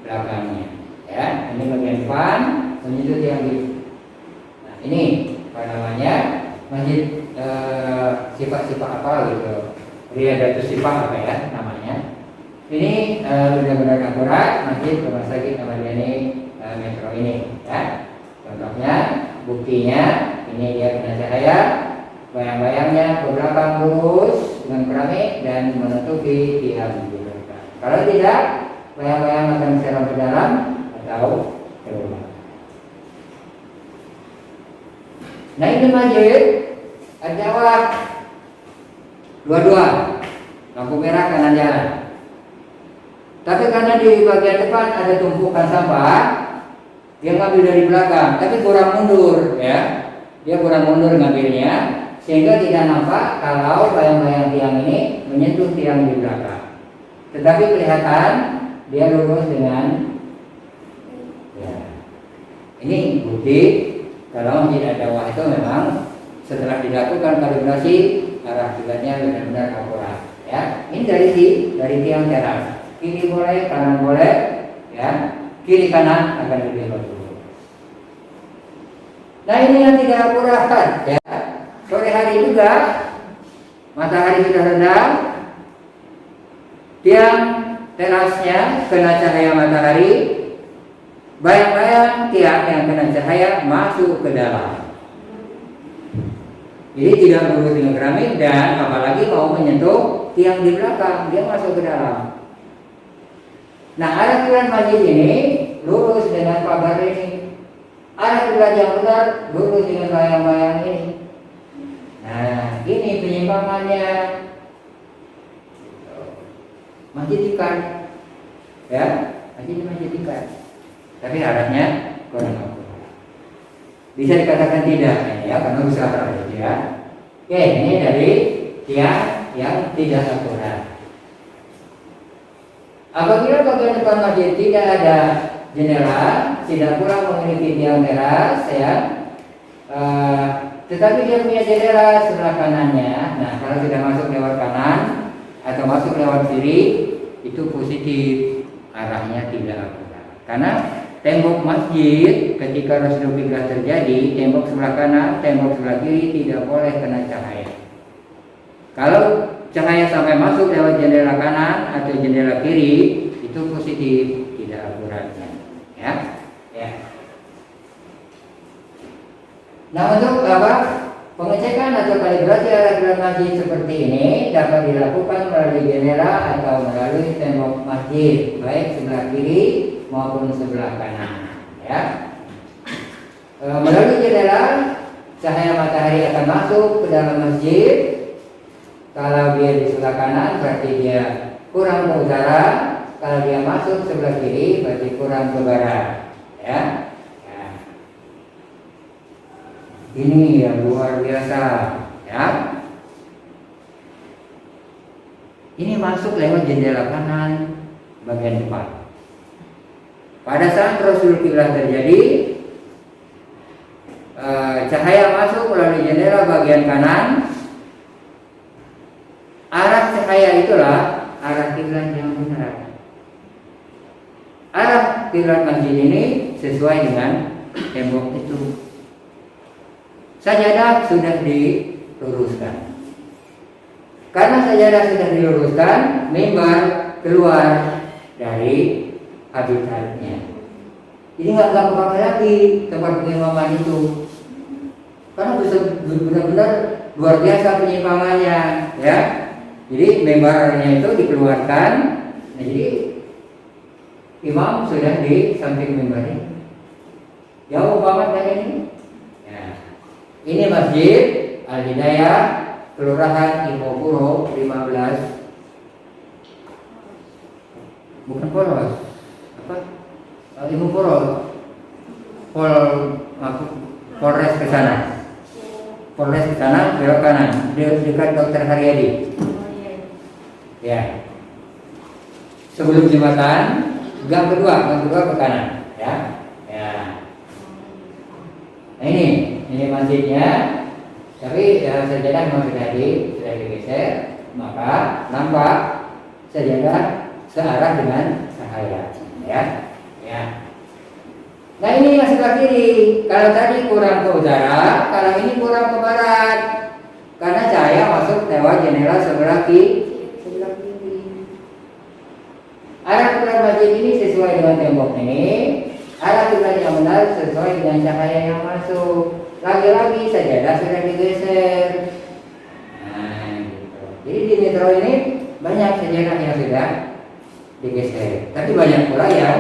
belakangnya. Ya, ini bagian depan menyentuh tiang di. Nah ini apa namanya? Masjid sifat-sifat apa gitu, Riyadatus Sifat apa ya namanya. Ini benar-benar akurat masjid rumah sakit Ahmad Yani Metro ini ya. Contohnya, buktinya ini dia kena cahaya, bayang-bayangnya ke belakang lurus dengan keramik dan menutupi tiang di belakang. Kalau tidak, bayang-bayang akan serang ke dalam atau keluar. Nah ini masjid ada dua-dua lampu merah kanan jalan. Tapi karena di bagian depan ada tumpukan sampah, dia ngambil dari belakang, tapi kurang mundur ya. Dia kurang mundur ngambilnya, sehingga tidak nampak kalau bayang-bayang tiang ini menyentuh tiang di belakang. Tetapi kelihatan dia lurus dengan ya. Ini bukti kalau masjid Ad-Dawah itu memang setelah dilakukan kalibrasi arah kiblatnya benar-benar akurat. Ya, ini dari tiang teras. Kiri boleh, kanan boleh, ya. Kiri kanan akan lebih bagus. Nah ini yang tidak akurat, ya. Sore hari juga matahari sudah rendah, tiang terasnya kena cahaya matahari, bayang-bayang tiang yang kena cahaya masuk ke dalam. Jadi tidak lurus dengan keramik dan apalagi mau menyentuh tiang di belakang, dia masuk ke dalam. Nah, arah kiblat masjid ini lurus dengan pagar ini. Arah kiblat yang benar lurus dengan bayang-bayang ini. Nah, ini penyimpangannya. Masjid ikan, ya, masjid ikan. Tapi arahnya kurang akurat. Bisa dikatakan tidak, ya, karena usaha ya. Oke, ini dari tiang yang tidak akurat. Apabila bagian depan masjid tidak ada jendela, tidak pula memiliki tiang teras, ya, tetapi dia punya jendela sebelah kanannya. Nah, kalau sudah masuk lewat kanan atau masuk lewat kiri, itu positif, arahnya tidak akurat. Karena tembok masjid ketika Rasulul Qiblah terjadi, tembok sebelah kanan, tembok sebelah kiri tidak boleh kena cahaya. Kalau cahaya sampai masuk lewat jendela kanan atau jendela kiri, itu positif, tidak akuratnya, ya. Ya. Nah, untuk apa? Pengecekan atau kalibrasi arah kiblat masjid seperti ini dapat dilakukan melalui jendela atau melalui tembok masjid, baik sebelah kiri maupun sebelah kanan, ya. Melalui jendela, cahaya matahari akan masuk ke dalam masjid. Kalau dia di sebelah kanan berarti dia kurang ke utara, kalau dia masuk sebelah kiri berarti kurang ke barat, ya. Ya. Ini yang luar biasa, ya. Ini masuk lewat jendela kanan bagian depan. Pada saat Rasulul Qiblah terjadi, cahaya masuk melalui jendela bagian kanan. Arah cahaya itulah arah kiblat yang benar. Arah kiblat masjid ini sesuai dengan tembok itu. Sajadah sudah diluruskan. Karena sajadah sudah diluruskan, mimbar keluar dari habitatnya. Jadi nggak pakai lagi tempat pengimaman itu. Karena benar-benar luar biasa penyimpangannya, ya. Jadi mimbarnya itu dikeluarkan. Nah, jadi imam sudah di samping mimbarnya. Jauh banget dari ini. Ya. Ini Masjid Al-Hidayah, Kelurahan Imopuro 15. Bukan Poros. Apa? Imopuro. Polres ke sana. Polres ke sana, belok kanan, dekat Dokter Haryadi. Ya. Sebelum jembatan, gang kedua ke kanan, ya. Ya. Nah ini masjidnya. Tapi sajadah memang sudah digeser, maka nampak sajadah searah dengan cahaya, ya. Ya. Nah ini yang sebelah kiri. Kalau tadi kurang ke utara, kalau ini kurang ke barat, karena cahaya masuk lewat jendela sebelah kiri. Arah kiblat masjid ini sesuai dengan tembok ini. Arah kiblat yang benar sesuai dengan cahaya yang masuk. Lagi-lagi sajadah sudah digeser. Nah, gitu. Jadi di metro ini banyak sajadah yang sudah digeser, tapi banyak pula yang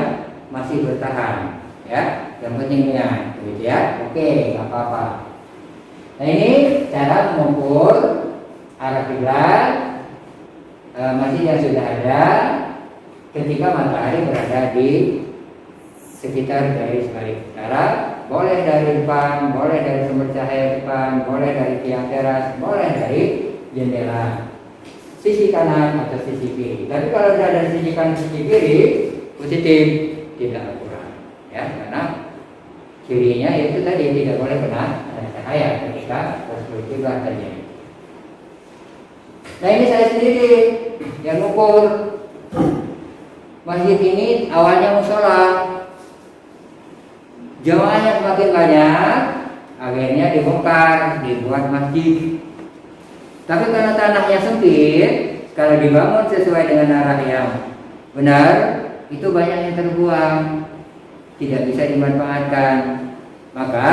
masih bertahan. Ya, yang pentingnya, gitu ya. Oke, nggak apa-apa. Nah ini cara mengukur arah kiblat masjid yang sudah ada ketika matahari berada di sekitar garis balik utara. Boleh dari depan, boleh dari sumber cahaya depan, boleh dari tiang teras, boleh dari jendela sisi kanan atau sisi kiri. Tapi kalau sudah dari sisi kanan sisi kiri, positif, tidak akurat, ya, karena kirinya itu tadi tidak boleh kena cahaya ketika kiblat terjadi. Nah ini saya sendiri yang ukur. Masjid ini awalnya musola. Jamaahnya semakin banyak, akhirnya dibongkar, dibuat masjid. Tapi karena tanahnya sempit, kalau dibangun sesuai dengan arah yang benar, itu banyak yang terbuang, tidak bisa dimanfaatkan. Maka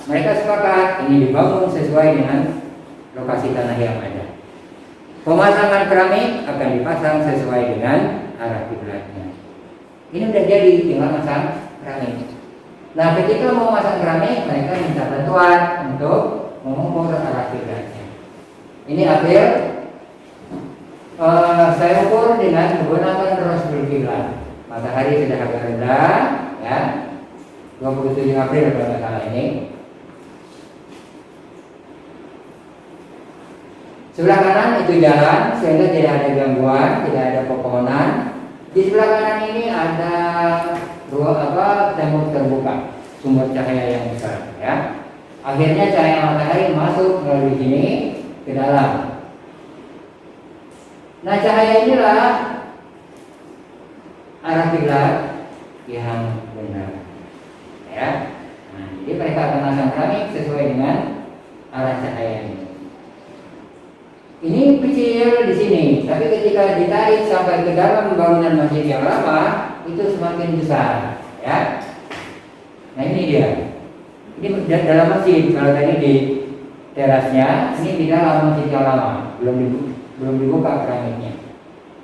mereka sepakat ini dibangun sesuai dengan lokasi tanah yang ada. Pemasangan keramik akan dipasang sesuai dengan arah kiblatnya. Ini udah jadi, tinggal masang keramik. Nah, ketika mau masang keramik, mereka minta bantuan untuk mengukur arah kiblatnya. Ini akhir saya ukur dengan menggunakan Rasul kiblat. Matahari sudah agak rendah, ya. 27 April kalau nggak salah ini. Sebelah kanan itu jalan, sehingga tidak ada gangguan, tidak ada pepohonan. Di sebelah kanan ini ada tembok terbuka, sumber cahaya yang besar, ya. Akhirnya cahaya matahari masuk melalui sini ke dalam. Nah, cahaya inilah arah kiblat yang benar, ya. Nah, jadi mereka akan masang keramik sesuai dengan arah cahaya ini. Ini kecil di sini, tapi ketika ditarik sampai ke dalam bangunan masjid yang lama, itu semakin besar, ya. Nah ini dia. Ini dalam masjid. Kalau tadi di terasnya, ini di dalam masjid yang lama, belum dibuka keramiknya.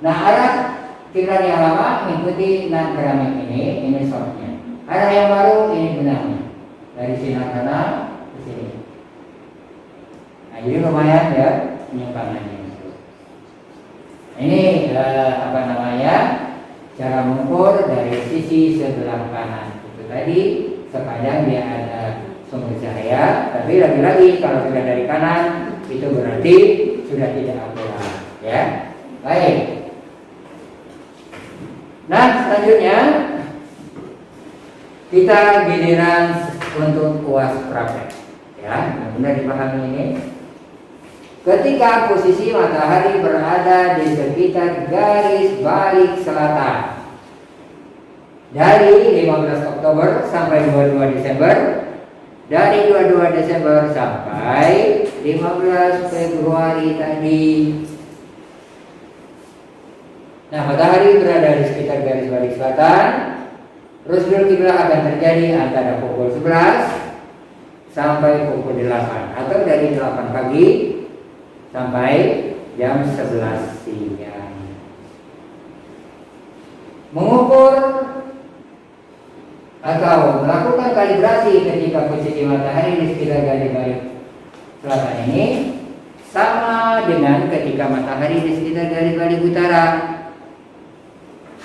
Nah arah kiblat yang lama mengikuti keramik ini shortnya. Arah yang baru ini benangnya, dari sinar sana ke sini. Nah jadi lumayan ya penyimpangannya. Ini cara mengukur dari sisi sebelah kanan itu tadi, sepanjang dia ada sumber cahaya. Tapi lagi-lagi kalau sudah dari kanan itu berarti sudah tidak akurat, ya. Baik. Nah selanjutnya kita giliran untuk UAS praktek, ya. Benar dipahami ini. Ketika posisi matahari berada di sekitar garis balik selatan dari 15 Oktober sampai 22 Desember, dari 22 Desember sampai 15 Februari tadi. Nah, matahari berada di sekitar garis balik selatan. Rusdul kiblat akan terjadi antara pukul 11 sampai pukul 8, atau dari 8 pagi sampai jam 11 siang. Mengukur atau melakukan kalibrasi ketika posisi matahari di sekitar garis balik selatan ini sama dengan ketika matahari di sekitar garis balik utara.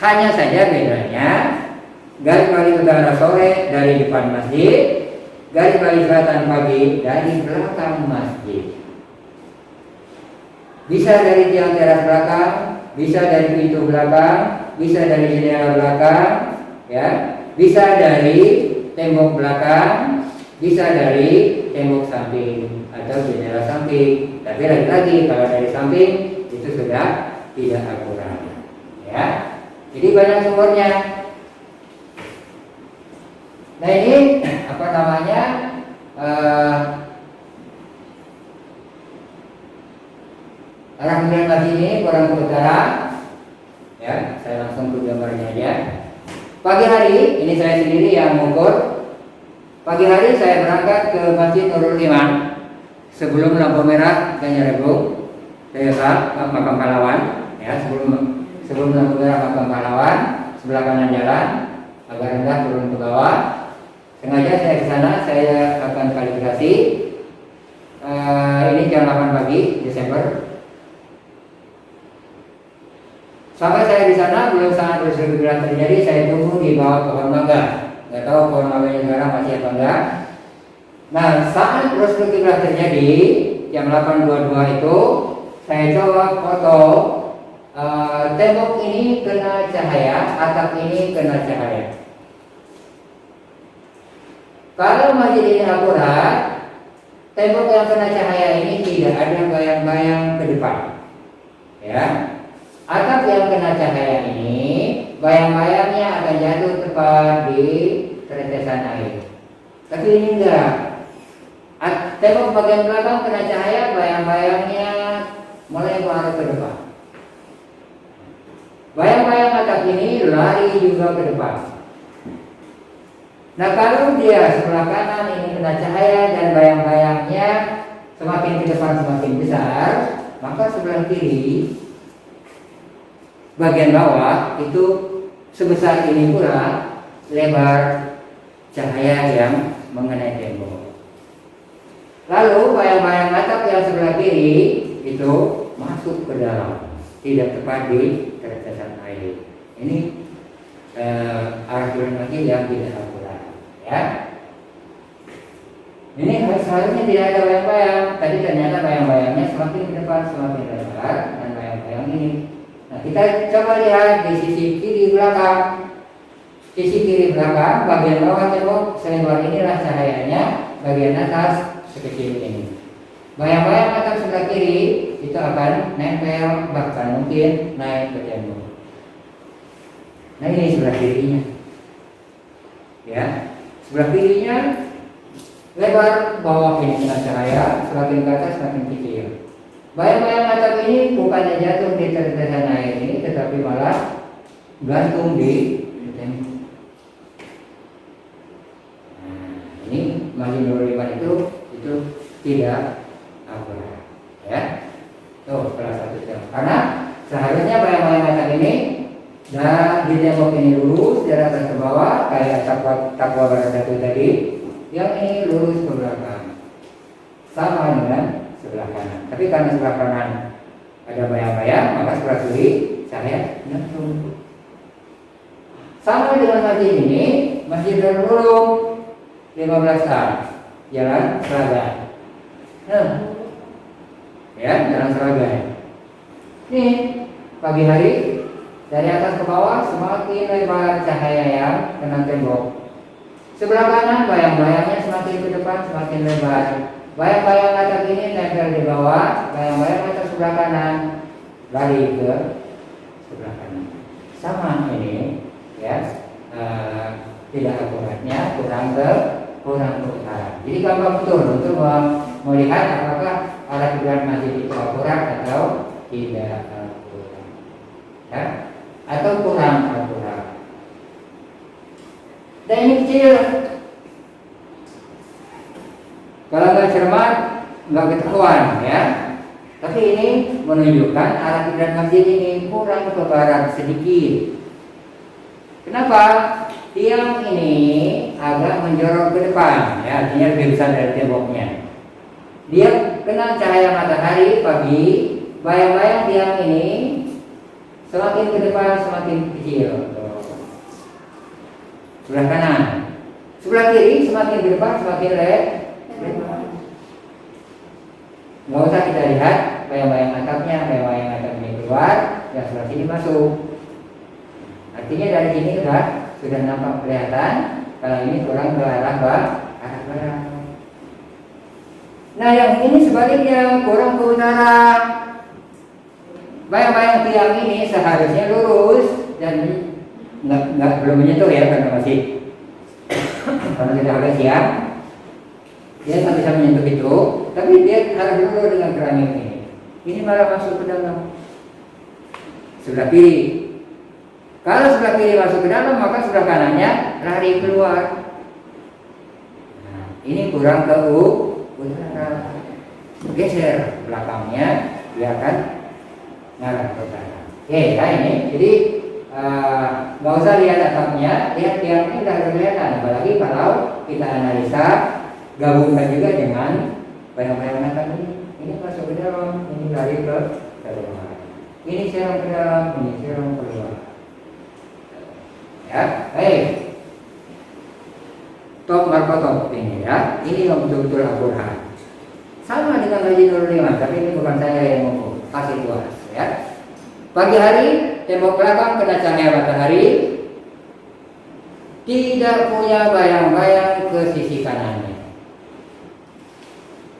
Hanya saja bedanya, garis balik utara sore dari depan masjid, garis selatan pagi dari belakang masjid. Bisa dari tiang teras belakang, bisa dari pintu belakang, bisa dari jendela belakang, ya, bisa dari tembok belakang, bisa dari tembok samping atau jendela samping. Tapi lagi-lagi kalau dari samping itu sudah tidak akurat, ya. Jadi banyak sumbernya. Nah ini apa namanya? Arah kiblat masjid ini kurang ke utara. Ya, saya langsung ke gambarnya aja. Pagi hari ini saya sendiri yang mengukur. Pagi hari saya berangkat ke Masjid Nurul Iman sebelum lampu merah Banjarnegara, desa Makam Pahlawan. Ya, sebelum lampu merah Makam Pahlawan, sebelah kanan jalan, agak rendah turun ke bawah. Sengaja saya ke sana, saya akan kalibrasi. Ini jam 8 pagi Desember. Sampai saya di sana belum sangat berseberangan terjadi. Saya tunggu di bawah pohon mangga. Nggak tahu pohon mangganya sekarang masih apa enggak. Nah, saat Rasul kiblat terjadi jam 8.22 itu, saya coba foto. Tembok ini kena cahaya, atap ini kena cahaya. Kalau masjid ini akurat, tembok yang kena cahaya ini tidak ada bayang-bayang ke depan, ya. Atap yang kena cahaya ini, bayang-bayangnya akan jatuh tepat di tetesan air. Tapi ini enggak. Tembok bagian belakang kena cahaya, bayang-bayangnya melebar ke depan. Bayang-bayang atap ini lari juga ke depan. Nah, kalau dia sebelah kanan ini kena cahaya dan bayang-bayangnya semakin ke depan semakin besar, maka sebelah kiri bagian bawah itu sebesar ini pula lebar cahaya yang mengenai tembok. Lalu bayang-bayang atap yang sebelah kiri itu masuk ke dalam, tidak tepat di tetesan air. Ini arah masjid yang tidak akurat, ya. Ini seharusnya tidak ada bayang-bayang. Tadi ternyata bayang-bayangnya semakin ke depan semakin lebar dan bayang-bayang ini. Nah, kita coba lihat di sisi kiri belakang. Sisi kiri belakang, bagian bawah tembok selebar inilah cahayanya, bagian atas sekecil ini. Bayang-bayang atap sebelah kiri itu akan nempel, bahkan mungkin naik ke tembok. Nah, ini sebelah kirinya, ya. Sebelah kirinya lebar, bawah ini kena cahaya, semakin ke atas semakin kecil. Bayang-bayang atap ini bukannya jatuh di tetesan air ini, tetapi malah gantung di tembok. Nah, ini Masjid Nurul Iman itu tidak akurat, ya. Tuh, salah satu contoh. Karena seharusnya bayang-bayang atap ini dan di tembok ini lurus dari atas ke bawah kayak takwa Baradatu tadi, yang ini lurus ke belakang sama dengan sebelah kanan. Tapi karena sebelah kanan ada bayang-bayang, maka sebelah kiri cahaya nyentrum. Sama dengan masjid ini, Masjid Darul Ulum 15A, Jalan Seragai. Nah, ya, Jalan Seragai. Ini pagi hari dari atas ke bawah semakin lebar cahaya yang kena tembok. Sebelah kanan bayang-bayangnya semakin ke depan semakin lebar. Bayang-bayang atap ini nempel di bawah, bayang-bayang atap sebelah kanan lari ke sebelah kanan. Sama ini, ya, tidak akuratnya, kurang ke utara. Jadi gampang betul untuk melihat apakah arah kiblat masjid itu akurat atau tidak akurat, ya, atau kurang akurat. Dan ini kecil. Kalau nggak cermat, nggak ketahuan, ya. Tapi ini menunjukkan arah kiblat masjid ini kurang ke barat sedikit. Kenapa? Tiang ini agak menjorok ke depan, ya, artinya lebih besar dari temboknya. Dia kena cahaya matahari pagi, bayang-bayang tiang ini semakin ke depan semakin kecil. Sebelah kanan. Sebelah kiri semakin ke depan semakin lebar. Nggak usah kita lihat bayang-bayang atapnya, bayang-bayang atap ini keluar, yang sebelah sini masuk. Artinya dari sini sudah nampak kelihatan kalau ini kurang ke arah barat. Nah yang ini sebaliknya kurang ke utara. Bayang-bayang tiang ini seharusnya lurus dan belum menyentuh ya karena masih karena tidak ada siang. Dia nggak bisa menyentuh itu, tapi dia harus dulu dengan keramik ini. Ini malah masuk ke dalam sebelah kiri. Kalau sebelah kiri masuk ke dalam, maka sebelah kanannya lari keluar. Nah, ini kurang ke utara. Geser belakangnya, dia akan ngarah ke utara. Oke, ya ini. Jadi nggak usah lihat atapnya, lihat tiangnya udah kelihatan. Apalagi kalau kita analisa, gabungkan juga dengan bayang-bayang atap ini. Ini masuk ke dalam, ini lari ke luar. Ini serong ke dalam, ini serong keluar. Ya, baik. Top markotop ini ya. Ini yang betul-betul akurat. Sama dengan Haji Nurul Iman, tapi ini bukan saya yang ngomong, kasih luas ya. Pagi hari tembok belakang kena cahaya matahari, tidak punya bayang-bayang ke sisi kanannya.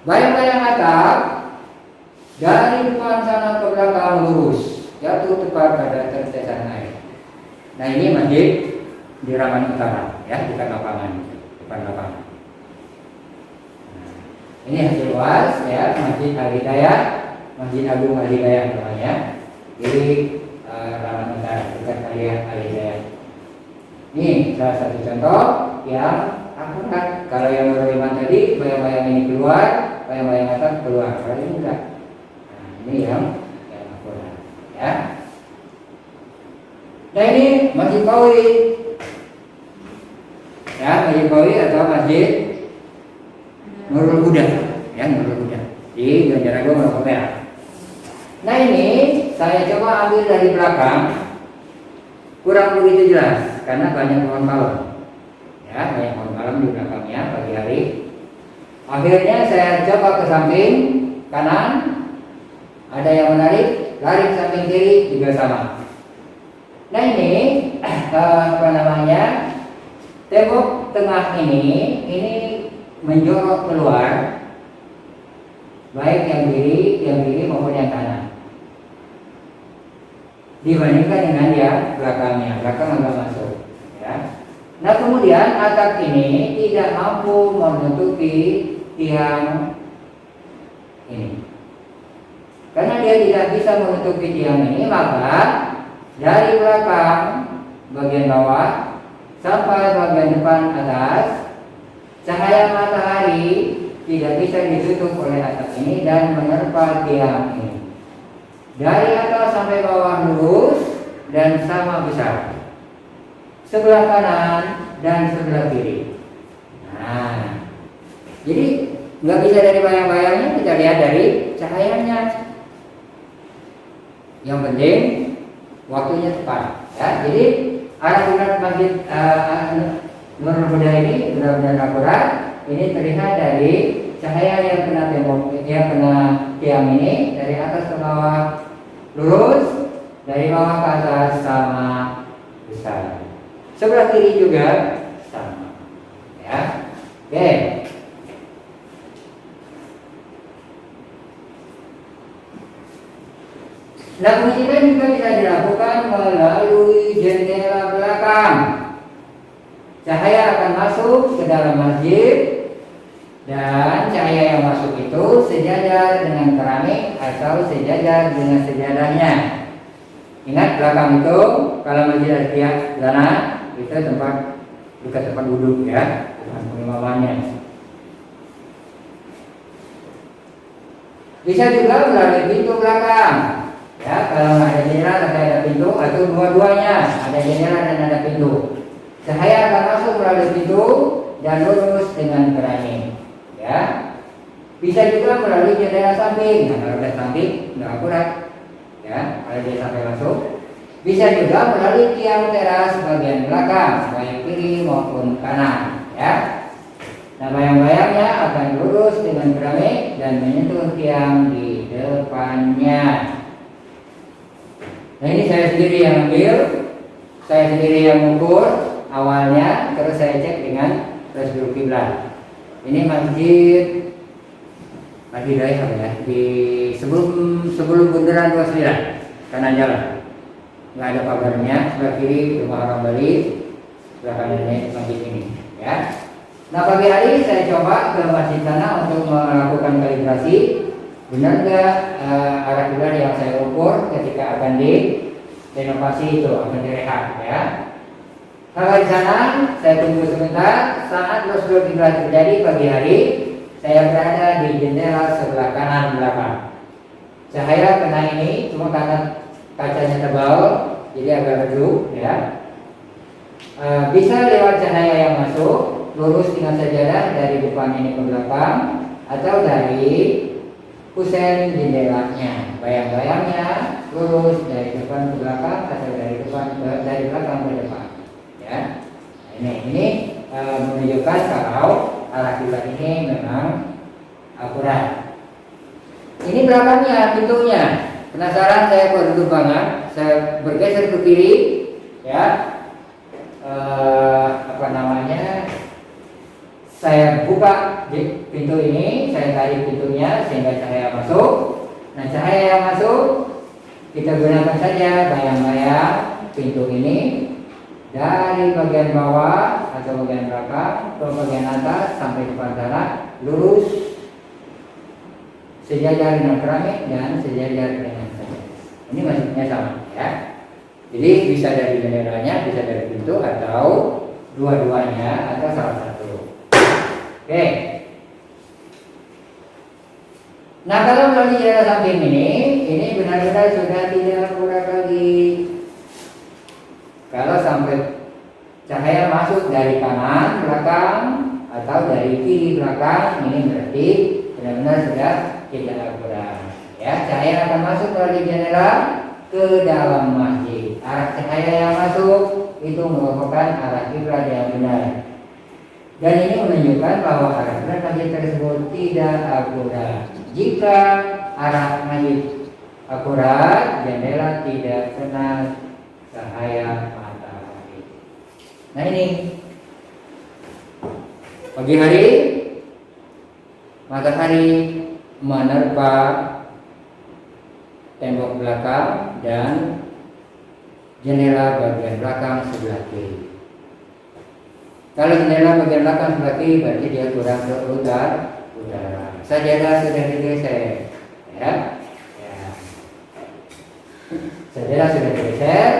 Bayang-bayang atap dari depan sana ke belakang lurus, jatuh tepat pada tetesan air. Nah ini masjid di Raman Utara ya, dekat lapangan, depan lapangan. Nah, ini hasil luas ya, Masjid Al-Hidayah, Masjid Agung Al-Hidayah namanya, di Raman Utara, dekat Al-Hidayah. Ini salah satu contoh yang akurat. Kalau yang berlima tadi bayang-bayang ini keluar, bayang-bayang atas keluar. Kalau ini enggak. Nah, ini yang akurat ya. Nah ini Masjid Qawi ya, Masjid Qawi atau Masjid Nurul Huda ya, Nurul Huda di Banjarnegara Moroka Merah. Nah ini saya coba ambil dari belakang, kurang begitu jelas karena banyak pohon palem ya, banyak pohon palem di belakangnya pagi hari. Akhirnya saya coba ke samping kanan, ada yang menarik, lari ke samping kiri juga sama. Nah ini apa namanya, tembok tengah ini menjorok keluar, baik yang kiri maupun yang kanan. Dibandingkan dengan yang belakang agak masuk. Ya. Nah kemudian atap ini tidak mampu menutupi tiang ini, karena dia tidak bisa menutupi tiang ini, maka dari belakang bagian bawah sampai bagian depan atas, cahaya matahari tidak bisa ditutup oleh atap ini dan menerpa tiang ini. Dari atas sampai bawah lurus dan sama besar, sebelah kanan dan sebelah kiri. Nah, jadi nggak bisa dari bayang-bayangnya, kita lihat dari cahayanya. Yang penting waktunya tepat ya. Jadi arah kiblat Masjid Nurul Huda ini benar-benar akurat. Ini terlihat dari cahaya yang kena tembok, yang kena tiang ini, dari atas ke bawah lurus, dari bawah ke atas sama besar. Sebelah kiri juga sama ya. Oke. Nah, penghijauan juga bisa dilakukan melalui jendela belakang. Cahaya akan masuk ke dalam masjid, dan cahaya yang masuk itu sejajar dengan keramik atau sejajar dengan sejadahnya. Ingat belakang itu, kalau masjid Al-Hidayah sana itu dekat tempat duduk ya, tempat pengimamannya. Bisa juga melalui pintu belakang. Ya, kalau nggak ada jendela tapi ada pintu, atau dua-duanya ada jendela dan ada pintu. Cahaya akan masuk melalui pintu dan lurus dengan keramik. Ya, bisa juga melalui jendela samping. Nah, kalau dari samping nggak akurat. Ya, kalau dia sampai masuk. Bisa juga melalui tiang teras bagian belakang, baik kiri maupun kanan. Ya. ya. Nah, bayang-bayangnya akan lurus dengan keramik dan menyentuh tiang di depannya. Nah, ini saya sendiri yang ambil, saya sendiri yang mengukur awalnya, terus saya cek dengan prosedur kiblat. Ini masjid Al-Hidayah ya, di sebelum bundaran 29 kanan jalan. Nggak ada pagarnya, sebelah kiri rumah orang Bali, sebelah kanannya masjid ini ya. Nah, pagi hari saya coba ke masjid sana untuk melakukan kalibrasi. Benar nggak arah kiblat yang saya ukur ketika akan direnovasi itu akan direhab ya. Kalau di sana saya tunggu sebentar. Saat prosedur kiblat terjadi pagi hari, saya berada di jendela sebelah kanan belakang. Cahaya kena ini cuma karena kacanya tebal, jadi agak redup ya. Bisa lewat cahaya yang masuk lurus dengan sajadah dari depan ini ke belakang, atau dari kusen jendelanya. Bayang-bayangnya lurus dari depan ke belakang atau dari belakang ke depan. Ya, ini menunjukkan kalau arah kiblat ini memang akurat. Ini belakangnya, pintunya. Penasaran saya kok duduk banget. Saya bergeser ke kiri, ya. Saya buka pintu ini, saya tarik pintunya sehingga cahaya masuk. Nah, cahaya yang masuk kita gunakan saja bayang-bayang pintu ini dari bagian bawah atau bagian belakang ke bagian atas sampai depan sana lurus sejajar dengan keramik dan sejajar dengan sajadah. Ini maksudnya sama ya. Jadi bisa dari jendelanya, bisa dari pintu atau dua-duanya atau salah satu. Oke. Nah, kalau melalui jendela samping ini benar-benar sudah tidak akurat lagi. Kalau sampai cahaya masuk dari kanan belakang atau dari kiri belakang, ini berarti benar-benar sudah tidak akurat. Ya, cahaya akan masuk melalui jendela ke dalam masjid. Arah cahaya yang masuk itu merupakan arah kiblat yang benar. Dan ini menunjukkan bahwa arah kiblat masjid tersebut tidak akurat. Jika arah masjid akurat, jendela tidak kena cahaya matahari. Nah, ini pagi hari matahari menerpa tembok belakang dan jendela bagian belakang sebelah kiri. Kalau jendela bagian belakang sebelah kiri berarti dia kurang udara. Sajadah sudah digeser, ya. Sajadah sudah digeser,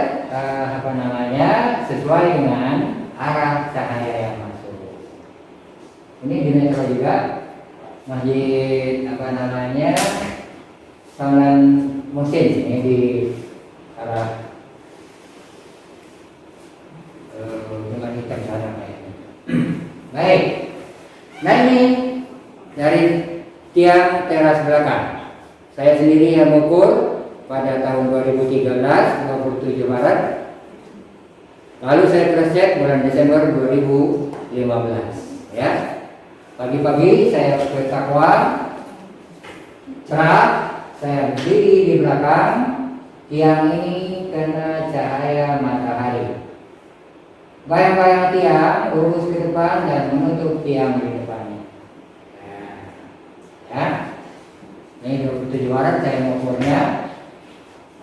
sesuai dengan arah cahaya yang masuk. Ini di Metro juga masjid Taman Musin ini di arah dengan hitam sana kayaknya. Baik. Nah, ini dari tiang teras belakang. Saya sendiri yang mengukur pada tahun 2013, 27 Maret. Lalu saya cross check bulan Desember 2015. Ya. Pagi-pagi saya ke takwa, cerah, saya berdiri di belakang tiang ini kena cahaya matahari. Bayang-bayang tiang lurus ke depan dan menutup tiang di depannya. Ya, ini 27 Maret saya mengukurnya.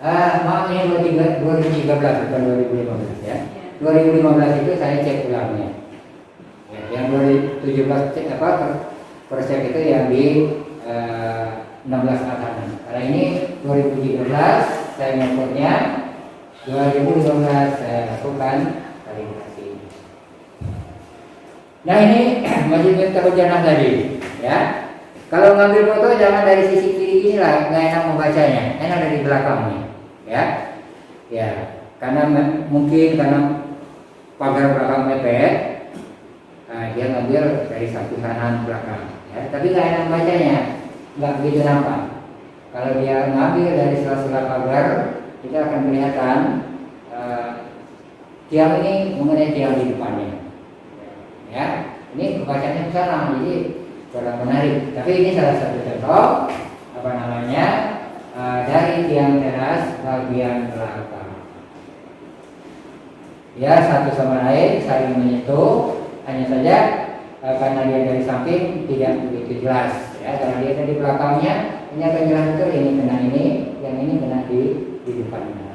Maaf, ini 2013 bukan 2015 ya. 2015 itu saya cek ulangnya. Ya, yang 2017 cek persek itu yang di 16 atasan. Karena ini 2013 saya mengukurnya, 2015 saya lakukan kalibrasi. Nah, ini masjid Miftahul Jannah tadi, ya. Kalau ngambil foto jangan dari sisi kiri ini lah, nggak enak membacanya, enak dari belakangnya, ya. Ya, karena mungkin karena pagar belakang mepet, dia ngambil dari samping kanan belakang, ya. Tapi nggak enak bacanya, nggak begitu nampak. Kalau dia ngambil dari sela-sela pagar, kita akan kelihatan tiang ini mengenai tiang di depannya, ya. Ini bacanya salah, jadi kurang menarik. Tapi ini salah satu contoh dari tiang teras bagian belakang. Ya, satu sama lain saling menyentuh, hanya saja karena dia dari samping tidak begitu jelas. Ya, karena dia dari belakangnya ini akan jelas betul, ini kena ini, yang ini kena di depannya.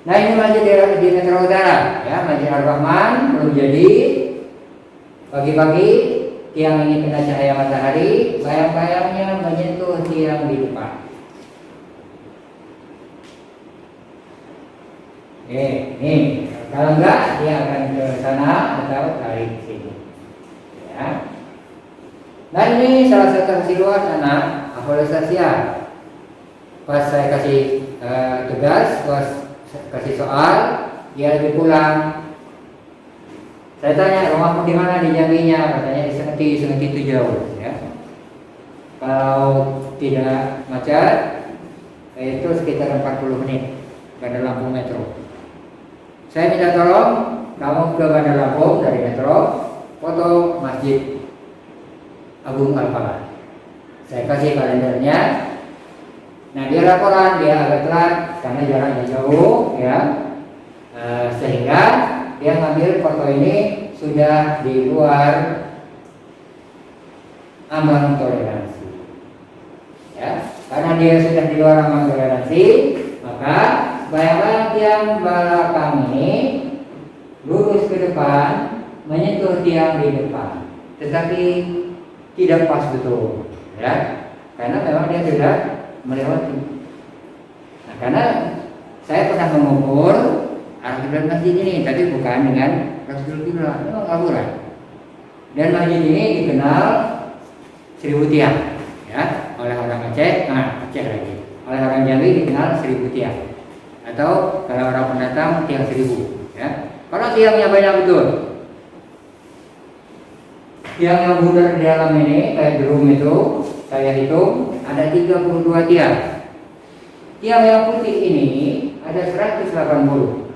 Nah, ini masjid di Metro Utara, ya, Masjid Ar-Rahman belum jadi. Pagi-pagi tiang ini kena cahaya matahari, bayang-bayangnya menyentuh tiang di depan. Oke, nih, kalau enggak dia akan ke sana atau tarik ke sini. Ya. Nah, ini salah satu keseluruhan anak Afrostasia. Pas saya kasih tugas, pas kasih soal, dia lagi pulang. Saya tanya, rumahmu di mana di Jambinya? Katanya di Sengeti itu jauh. Ya. Kalau tidak macet, itu sekitar 40 menit Bandar Lampung Metro. Saya minta tolong kamu ke Bandar Lampung dari Metro, foto Masjid Agung Al-Falah. Saya kasih kalendernya. Nah, dia laporan dia agak telat karena jaraknya jauh, ya, sehingga dia ngambil foto ini sudah di luar ambang toleransi. Ya, karena dia sudah di luar ambang toleransi, maka bayang-bayang tiang belakang ini lurus ke depan, menyentuh tiang di depan, tetapi tidak pas betul, ya, karena memang dia sudah melewati. Nah, karena saya pernah mengukur arah kiblat masjid ini, tapi bukan dengan Rasul Kiblat, memang akurat. Dan masjid ini dikenal 1000 tiang, ya, oleh orang Aceh, Aceh lagi, oleh orang Jambi dikenal 1000 tiang, atau kalau orang pendatang tiang 1000, ya. Kalau tiangnya banyak betul. Tiang yang bundar di dalam ini kayak drum itu, saya hitung ada 32 tiang. Tiang yang putih ini ada 180.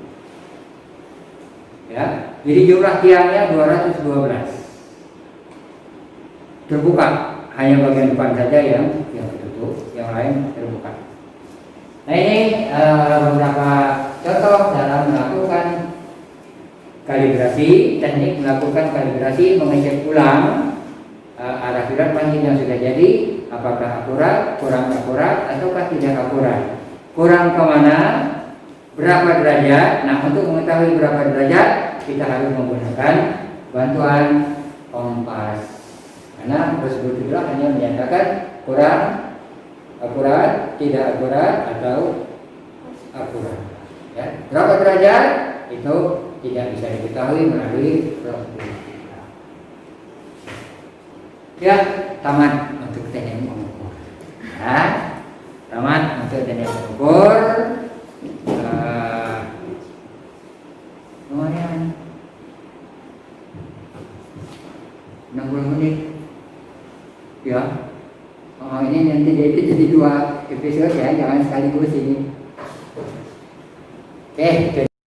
Ya, jadi jumlah tiangnya 212. Terbuka, hanya bagian depan saja yang tertutup, yang lain terbuka. Nah, ini beberapa contoh dalam melakukan kalibrasi, teknik melakukan kalibrasi, mengecek ulang arah kiblat masjid yang sudah jadi, apakah akurat, kurang akurat, ataukah tidak akurat. Kurang kemana, berapa derajat. Nah, untuk mengetahui berapa derajat, kita harus menggunakan bantuan kompas. Karena prosedur itu hanya menyatakan kurang akurat, tidak akurat, atau akurat. Ya, berapa derajat itu tidak bisa diketahui melalui prosedur. Ya, tamat untuk teknik mengukur. Ya, tamat untuk teknik mengukur. Lumayan 60 menit. Ya. Oh, ini nanti jadi 2 episode, ya, jangan sekaligus ini. Oke.